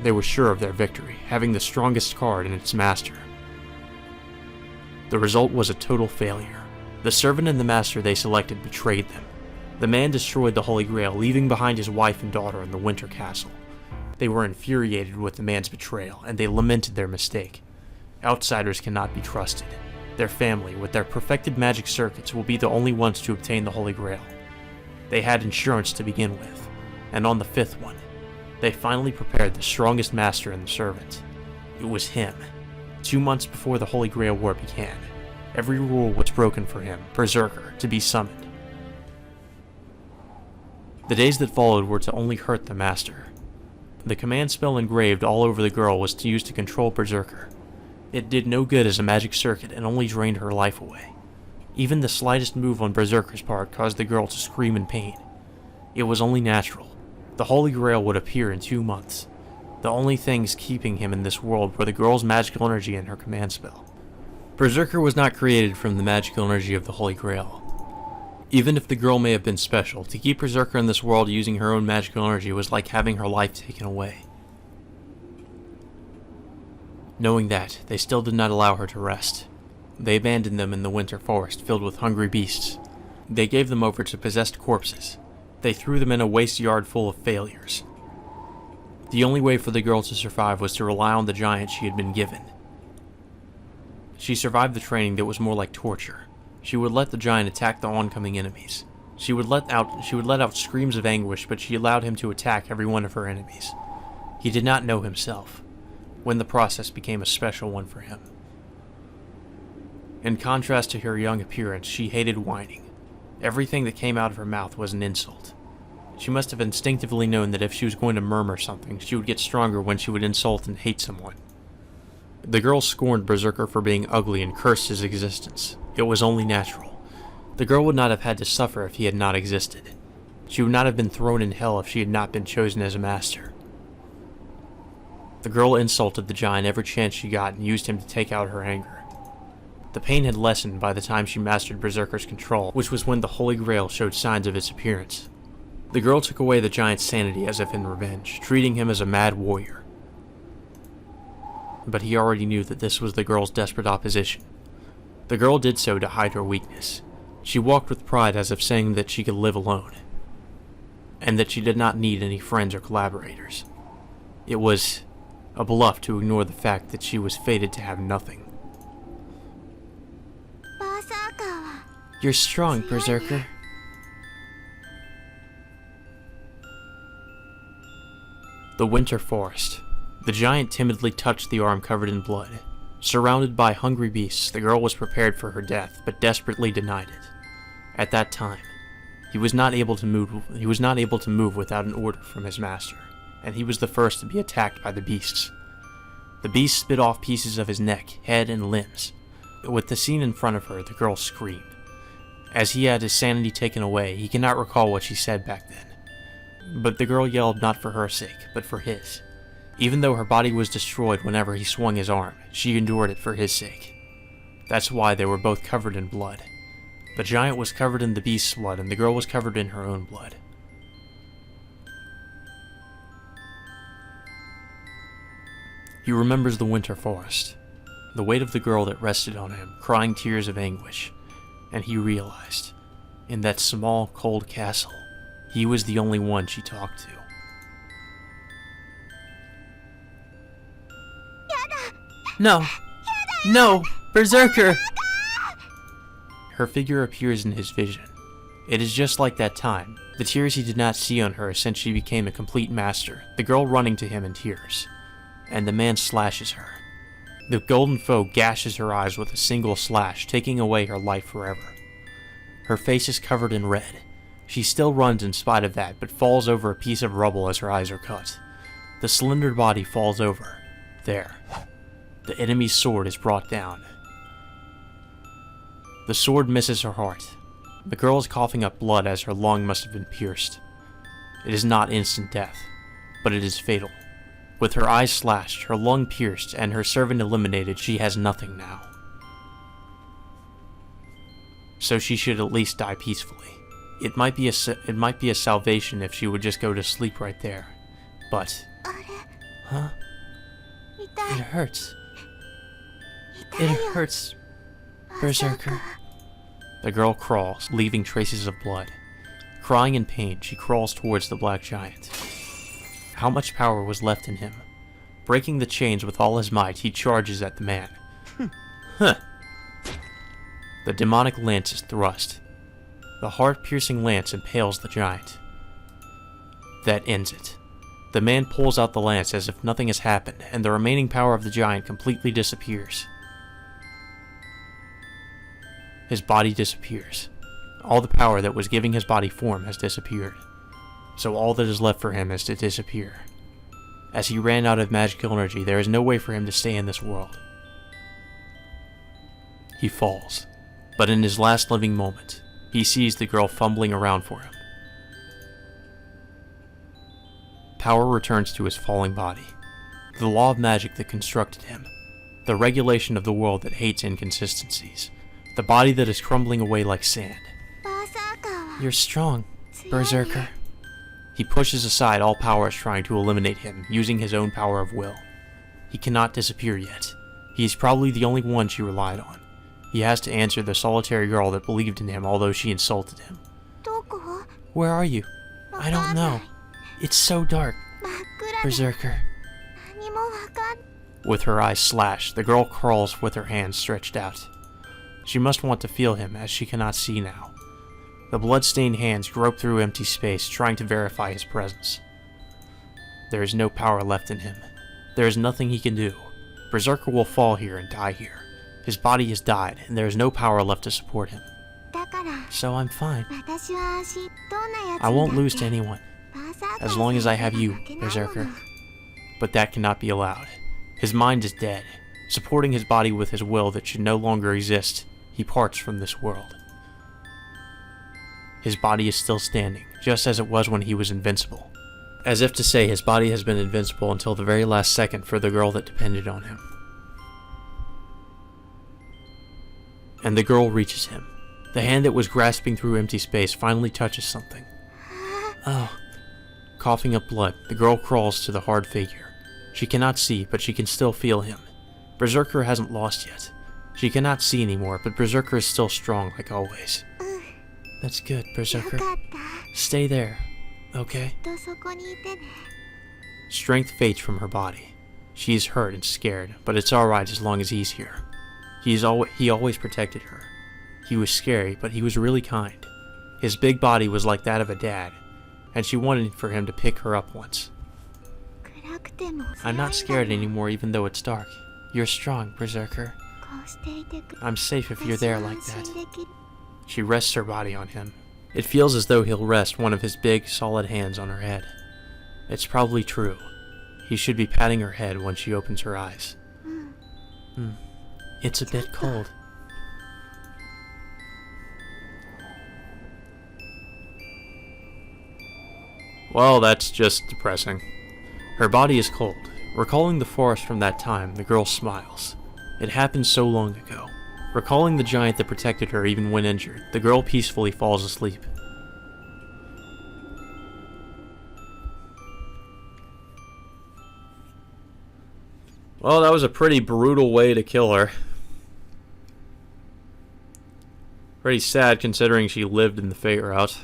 they were sure of their victory, having the strongest card in its master. The result was a total failure. The servant and the master they selected betrayed them. The man destroyed the Holy Grail, leaving behind his wife and daughter in the Winter Castle. They were infuriated with the man's betrayal, and they lamented their mistake. Outsiders cannot be trusted. Their family, with their perfected magic circuits, will be the only ones to obtain the Holy Grail. They had insurance to begin with, and on the fifth one, they finally prepared the strongest master and the servant. It was him. 2 months before the Holy Grail War began, every rule was broken for him, Berserker, to be summoned. The days that followed were to only hurt the master. The command spell engraved all over the girl was to use to control Berserker. It did no good as a magic circuit and only drained her life away. Even the slightest move on Berserker's part caused the girl to scream in pain. It was only natural. The Holy Grail would appear in 2 months. The only things keeping him in this world were the girl's magical energy and her command spell. Berserker was not created from the magical energy of the Holy Grail. Even if the girl may have been special, to keep Berserker in this world using her own magical energy was like having her life taken away. Knowing that, they still did not allow her to rest. They abandoned them in the winter forest filled with hungry beasts. They gave them over to possessed corpses. They threw them in a waste yard full of failures. The only way for the girl to survive was to rely on the giant she had been given. She survived the training that was more like torture. She would let the giant attack the oncoming enemies. She would let out screams of anguish, but she allowed him to attack every one of her enemies. He did not know himself, when the process became a special one for him. In contrast to her young appearance, she hated whining. Everything that came out of her mouth was an insult. She must have instinctively known that if she was going to murmur something, she would get stronger when she would insult and hate someone. The girl scorned Berserker for being ugly and cursed his existence. It was only natural. The girl would not have had to suffer if he had not existed. She would not have been thrown in hell if she had not been chosen as a master. The girl insulted the giant every chance she got and used him to take out her anger. The pain had lessened by the time she mastered Berserker's control, which was when the Holy Grail showed signs of its appearance. The girl took away the giant's sanity as if in revenge, treating him as a mad warrior. But he already knew that this was the girl's desperate opposition. The girl did so to hide her weakness. She walked with pride as if saying that she could live alone, and that she did not need any friends or collaborators. It was a bluff to ignore the fact that she was fated to have nothing. バーサー You're strong, Berserker. The winter forest. The giant timidly touched the arm covered in blood. Surrounded by hungry beasts, the girl was prepared for her death, but desperately denied it. At that time, he was not able to move without an order from his master, and he was the first to be attacked by the beasts. The beasts spit off pieces of his neck, head, and limbs. With the scene in front of her, the girl screamed. As he had his sanity taken away, he cannot recall what she said back then. But the girl yelled not for her sake, but for his. Even though her body was destroyed whenever he swung his arm, she endured it for his sake. That's why they were both covered in blood. The giant was covered in the beast's blood, and the girl was covered in her own blood. He remembers the winter forest, the weight of the girl that rested on him, crying tears of anguish, and he realized, in that small, cold castle, he was the only one she talked to. No! No! Berserker! Her figure appears in his vision. It is just like that time, the tears he did not see on her since she became a complete master, the girl running to him in tears. And the man slashes her. The golden foe gashes her eyes with a single slash, taking away her life forever. Her face is covered in red. She still runs in spite of that, but falls over a piece of rubble as her eyes are cut. The slender body falls over. There. The enemy's sword is brought down. The sword misses her heart. The girl is coughing up blood as her lung must have been pierced. It is not instant death, but it is fatal. With her eyes slashed, her lung pierced, and her servant eliminated, she has nothing now. So she should at least die peacefully. It might be a salvation if she would just go to sleep right there. But... Huh? It hurts. It hurts, Berserker. The girl crawls, leaving traces of blood. Crying in pain, she crawls towards the black giant. How much power was left in him? Breaking the chains with all his might, he charges at the man. Huh. The demonic lance is thrust. The heart-piercing lance impales the giant. That ends it. The man pulls out the lance as if nothing has happened, and the remaining power of the giant completely disappears. His body disappears. All the power that was giving his body form has disappeared. So all that is left for him is to disappear. As he ran out of magical energy, there is no way for him to stay in this world. He falls, but in his last living moment, he sees the girl fumbling around for him. Power returns to his falling body. The law of magic that constructed him. The regulation of the world that hates inconsistencies. The body that is crumbling away like sand. You're strong, Berserker. He pushes aside all powers trying to eliminate him, using his own power of will. He cannot disappear yet. He is probably the only one she relied on. He has to answer the solitary girl that believed in him although she insulted him. Where are you? I don't know. It's so dark, Berserker. With her eyes slashed, the girl crawls with her hands stretched out. She must want to feel him, as she cannot see now. The blood-stained hands grope through empty space, trying to verify his presence. There is no power left in him. There is nothing he can do. Berserker will fall here and die here. His body has died, and there is no power left to support him. So I'm fine. I won't lose to anyone, as long as I have you, Berserker. But that cannot be allowed. His mind is dead. Supporting his body with his will that should no longer exist, he parts from this world. His body is still standing, just as it was when he was invincible. As if to say his body has been invincible until the very last second for the girl that depended on him. And the girl reaches him. The hand that was grasping through empty space finally touches something. Oh. Coughing up blood, the girl crawls to the hard figure. She cannot see, but she can still feel him. Berserker hasn't lost yet. She cannot see anymore, but Berserker is still strong like always. That's good, Berserker. Stay there, okay? Strength fades from her body. She is hurt and scared, but it's alright as long as he's here. He always protected her. He was scary, but he was really kind. His big body was like that of a dad, and she wanted for him to pick her up once. I'm not scared anymore even though it's dark. You're strong, Berserker. I'm safe if you're there like that. She rests her body on him. It feels as though he'll rest one of his big, solid hands on her head. It's probably true. He should be patting her head when she opens her eyes. It's a bit cold. Well, that's just depressing. Her body is cold. Recalling the forest from that time, the girl smiles. It happened so long ago. Recalling the giant that protected her even when injured, the girl peacefully falls asleep. Well, that was a pretty brutal way to kill her. Pretty sad considering she lived in the Fate route.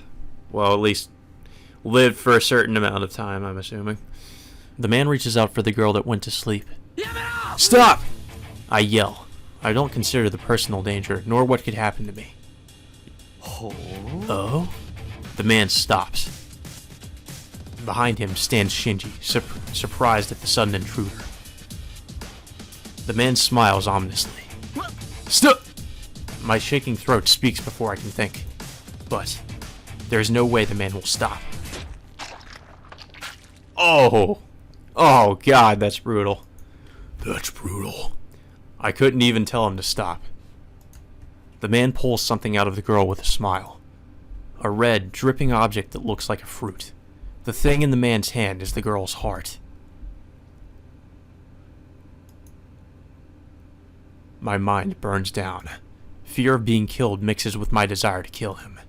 Well, at least lived for a certain amount of time, I'm assuming. The man reaches out for the girl that went to sleep. Stop! I yell. I don't consider the personal danger, nor what could happen to me. Oh? The man stops. Behind him stands Shinji, surprised at the sudden intruder. The man smiles ominously. Stop! My shaking throat speaks before I can think. But there is no way the man will stop. Oh! Oh god, that's brutal. That's brutal. I couldn't even tell him to stop. The man pulls something out of the girl with a smile. A red, dripping object that looks like a fruit. The thing in the man's hand is the girl's heart. My mind burns down. Fear of being killed mixes with my desire to kill him.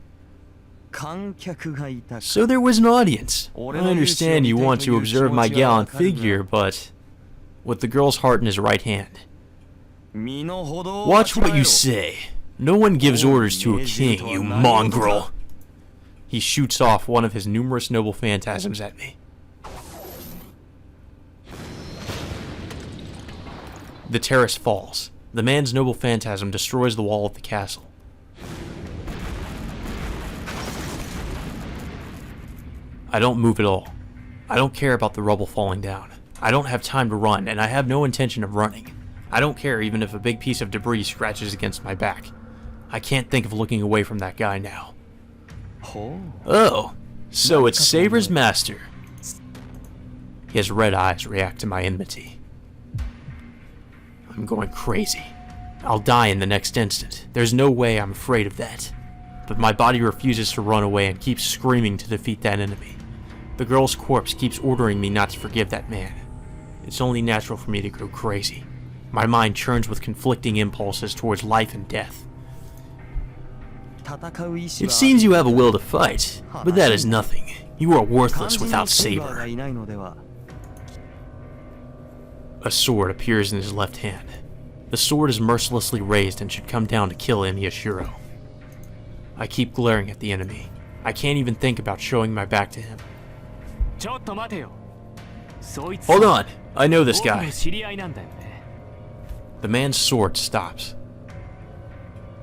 So there was an audience. I understand you want to observe my gallant figure, but with the girl's heart in his right hand. Watch what you say. No one gives orders to a king, you mongrel. He shoots off one of his numerous noble phantasms at me. The terrace falls. The man's noble phantasm destroys the wall of the castle. I don't move at all. I don't care about the rubble falling down. I don't have time to run, and I have no intention of running. I don't care even if a big piece of debris scratches against my back. I can't think of looking away from that guy now. Oh, so it's Saber's master. His red eyes react to my enmity. I'm going crazy. I'll die in the next instant. There's no way I'm afraid of that. But my body refuses to run away and keeps screaming to defeat that enemy. The girl's corpse keeps ordering me not to forgive that man. It's only natural for me to go crazy. My mind churns with conflicting impulses towards life and death. It seems you have a will to fight, but that is nothing. You are worthless without Saber. A sword appears in his left hand. The sword is mercilessly raised and should come down to kill Miyashiro. I keep glaring at the enemy. I can't even think about showing my back to him. Hold on, I know this guy. The man's sword stops.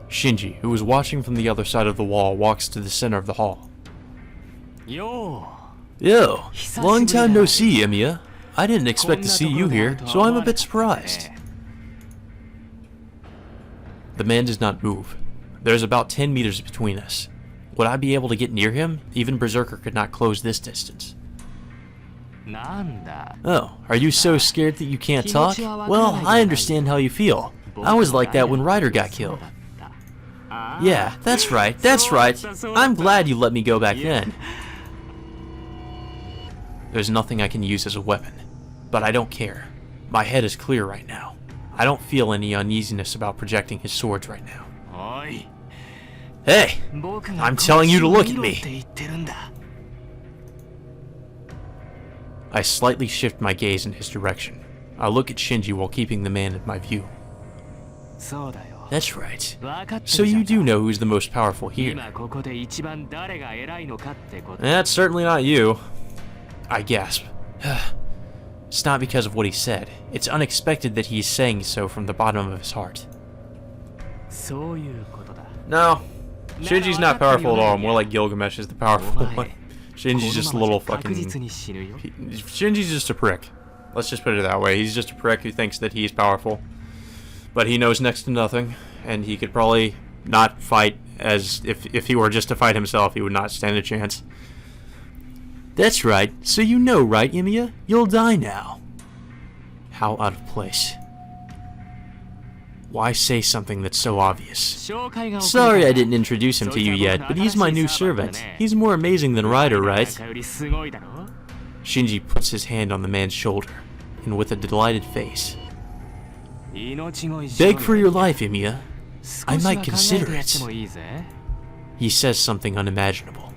Shinji, who was watching from the other side of the wall, walks to the center of the hall. Yo, long time no see, Emiya. I didn't expect to see you here, so I'm a bit surprised. The man does not move. There's about 10 meters between us. Would I be able to get near him? Even Berserker could not close this distance. Oh, are you so scared that you can't talk? Well, I understand how you feel. I was like that when Ryder got killed. Yeah, that's right. I'm glad you let me go back then. There's nothing I can use as a weapon, but I don't care. My head is clear right now. I don't feel any uneasiness about projecting his swords right now. Hey, I'm telling you to look at me. I slightly shift my gaze in his direction. I look at Shinji while keeping the man in my view. That's right. So you do know who's the most powerful here. That's certainly not you. I gasp. It's not because of what he said. It's unexpected that he is saying so from the bottom of his heart. No. Shinji's not powerful at all. More like Gilgamesh is the powerful one. Shinji's just a little fucking... Shinji's just a prick. Let's just put it that way. He's just a prick who thinks that he's powerful. But he knows next to nothing. And he could probably not fight as... If he were just to fight himself, he would not stand a chance. That's right. So you know, right, Emiya? You'll die now. How out of place. Why say something that's so obvious? Sorry I didn't introduce him to you yet, but he's my new servant. He's more amazing than Ryder, right? Shinji puts his hand on the man's shoulder, and with a delighted face. Beg for your life, Emiya. I might consider it. He says something unimaginable.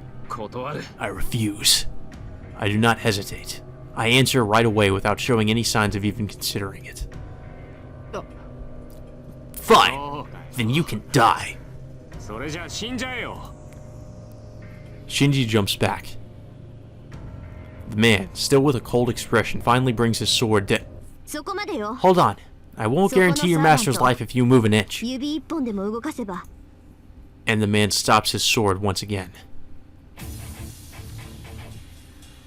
I refuse. I do not hesitate. I answer right away without showing any signs of even considering it. Fine. Then you can die. Shinji jumps back. The man, still with a cold expression, finally brings his sword down. Hold on. I won't guarantee your master's life if you move an inch. And the man stops his sword once again.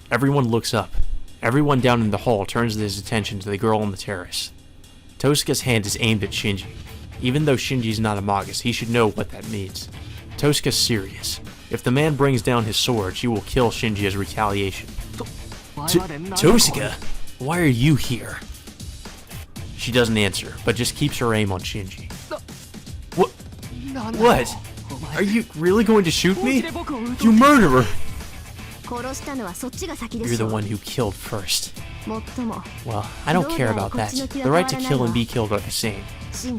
Everyone looks up. Everyone down in the hall turns his attention to the girl on the terrace. Tosuka's hand is aimed at Shinji. Even though Shinji's not a Magus, he should know what that means. Tosuka's serious. If the man brings down his sword, she will kill Shinji as retaliation. Tosuka, why are you here? She doesn't answer, but just keeps her aim on Shinji. What? What? Are you really going to shoot me? You murderer! You're the one who killed first. Well, I don't care about that. The right to kill and be killed are the same.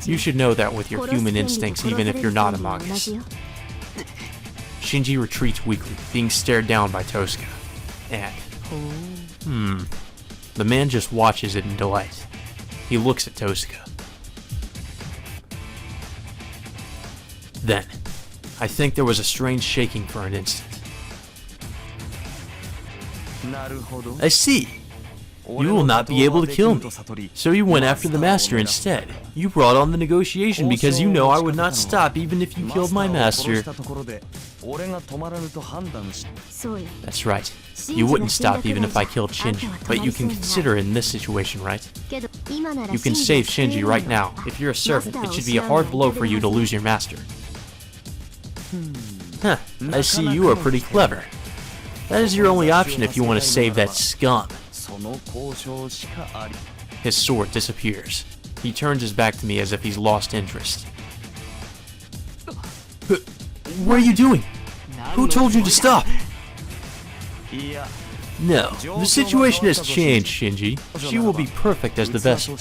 You should know that with your human instincts, even if you're not a Magus. Shinji retreats weakly, being stared down by Tosuka. And... The man just watches it in delight. He looks at Tosuka. Then, I think there was a strange shaking for an instant. I see. You will not be able to kill me. So you went after the master instead. You brought on the negotiation because you know I would not stop even if you killed my master. That's right. You wouldn't stop even if I killed Shinji, but you can consider it in this situation, right? You can save Shinji right now. If you're a servant, it should be a hard blow for you to lose your master. Huh, I see you are pretty clever. That is your only option if you want to save that scum. His sword disappears. He turns his back to me as if he's lost interest. What are you doing? Who told you to stop? No, the situation has changed, Shinji. She will be perfect as the vessel.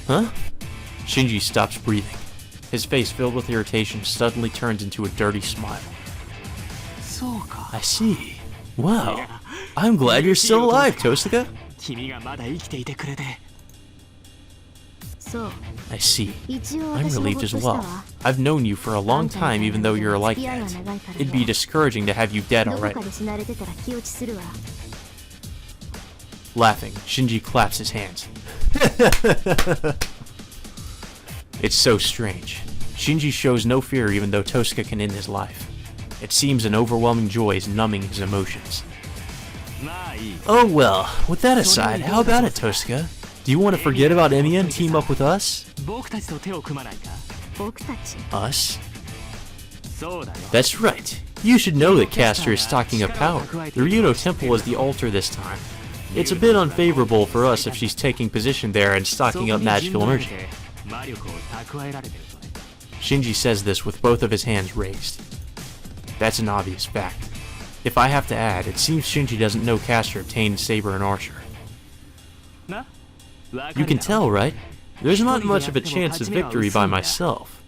Huh? Shinji stops breathing. His face, filled with irritation, suddenly turns into a dirty smile. I see. Wow. I'm glad you're still alive, Tosuka. I see. I'm relieved as well. I've known you for a long time even though you're like that. It'd be discouraging to have you dead already. Laughing, Shinji claps his hands. It's so strange. Shinji shows no fear even though Tosuka can end his life. It seems an overwhelming joy is numbing his emotions. Oh well, with that aside, how about it, Tosuka? Do you want to forget about Emiya and team up with us? Us? That's right. You should know that Castor is stocking up power. The Ryuto Temple is the altar this time. It's a bit unfavorable for us if she's taking position there and stocking up magical energy. Shinji says this with both of his hands raised. That's an obvious fact. If I have to add, it seems Shinji doesn't know Castor obtained Saber and Archer. You can tell, right? There's not much of a chance of victory by myself.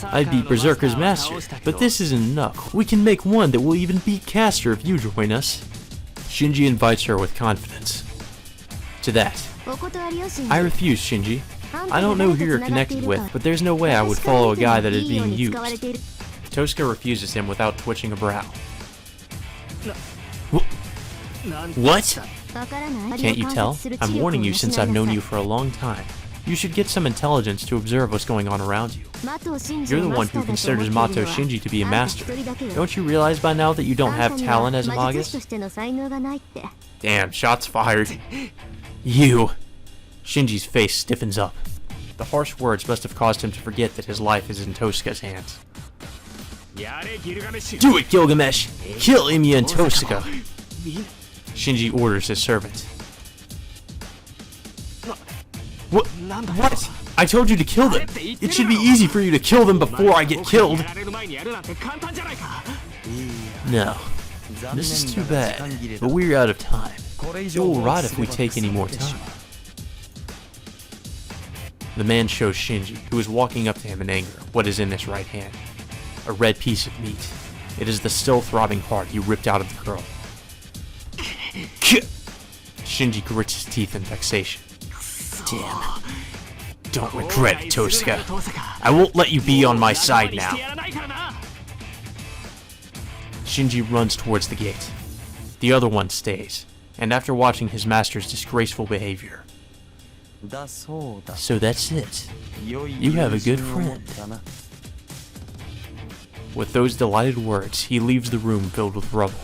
I'd beat Berserker's master, but this isn't enough. We can make one that will even beat Castor if you join us. Shinji invites her with confidence. To that, I refuse, Shinji. I don't know who you're connected with, but there's no way I would follow a guy that is being used. Tosuka refuses him without twitching a brow. What? Can't you tell? I'm warning you since I've known you for a long time. You should get some intelligence to observe what's going on around you. You're the one who considers Mato Shinji to be a master. Don't you realize by now that you don't have talent as a magus? Damn, shots fired. You. Shinji's face stiffens up. The harsh words must have caused him to forget that his life is in Tosuka's hands. Do it, Gilgamesh! Kill Emiya and Tosuka! Shinji orders his servant. What? What? I told you to kill them! It should be easy for you to kill them before I get killed! No. This is too bad, but we're out of time. It will rot if we take any more time. The man shows Shinji, who is walking up to him in anger, what is in his right hand. A red piece of meat. It is the still throbbing heart he ripped out of the girl. Shinji grits his teeth in vexation. Damn. Don't regret it, Tosuka. I won't let you be on my side now. Shinji runs towards the gate. The other one stays, and after watching his master's disgraceful behavior. So that's it. You have a good friend. With those delighted words, he leaves the room filled with rubble.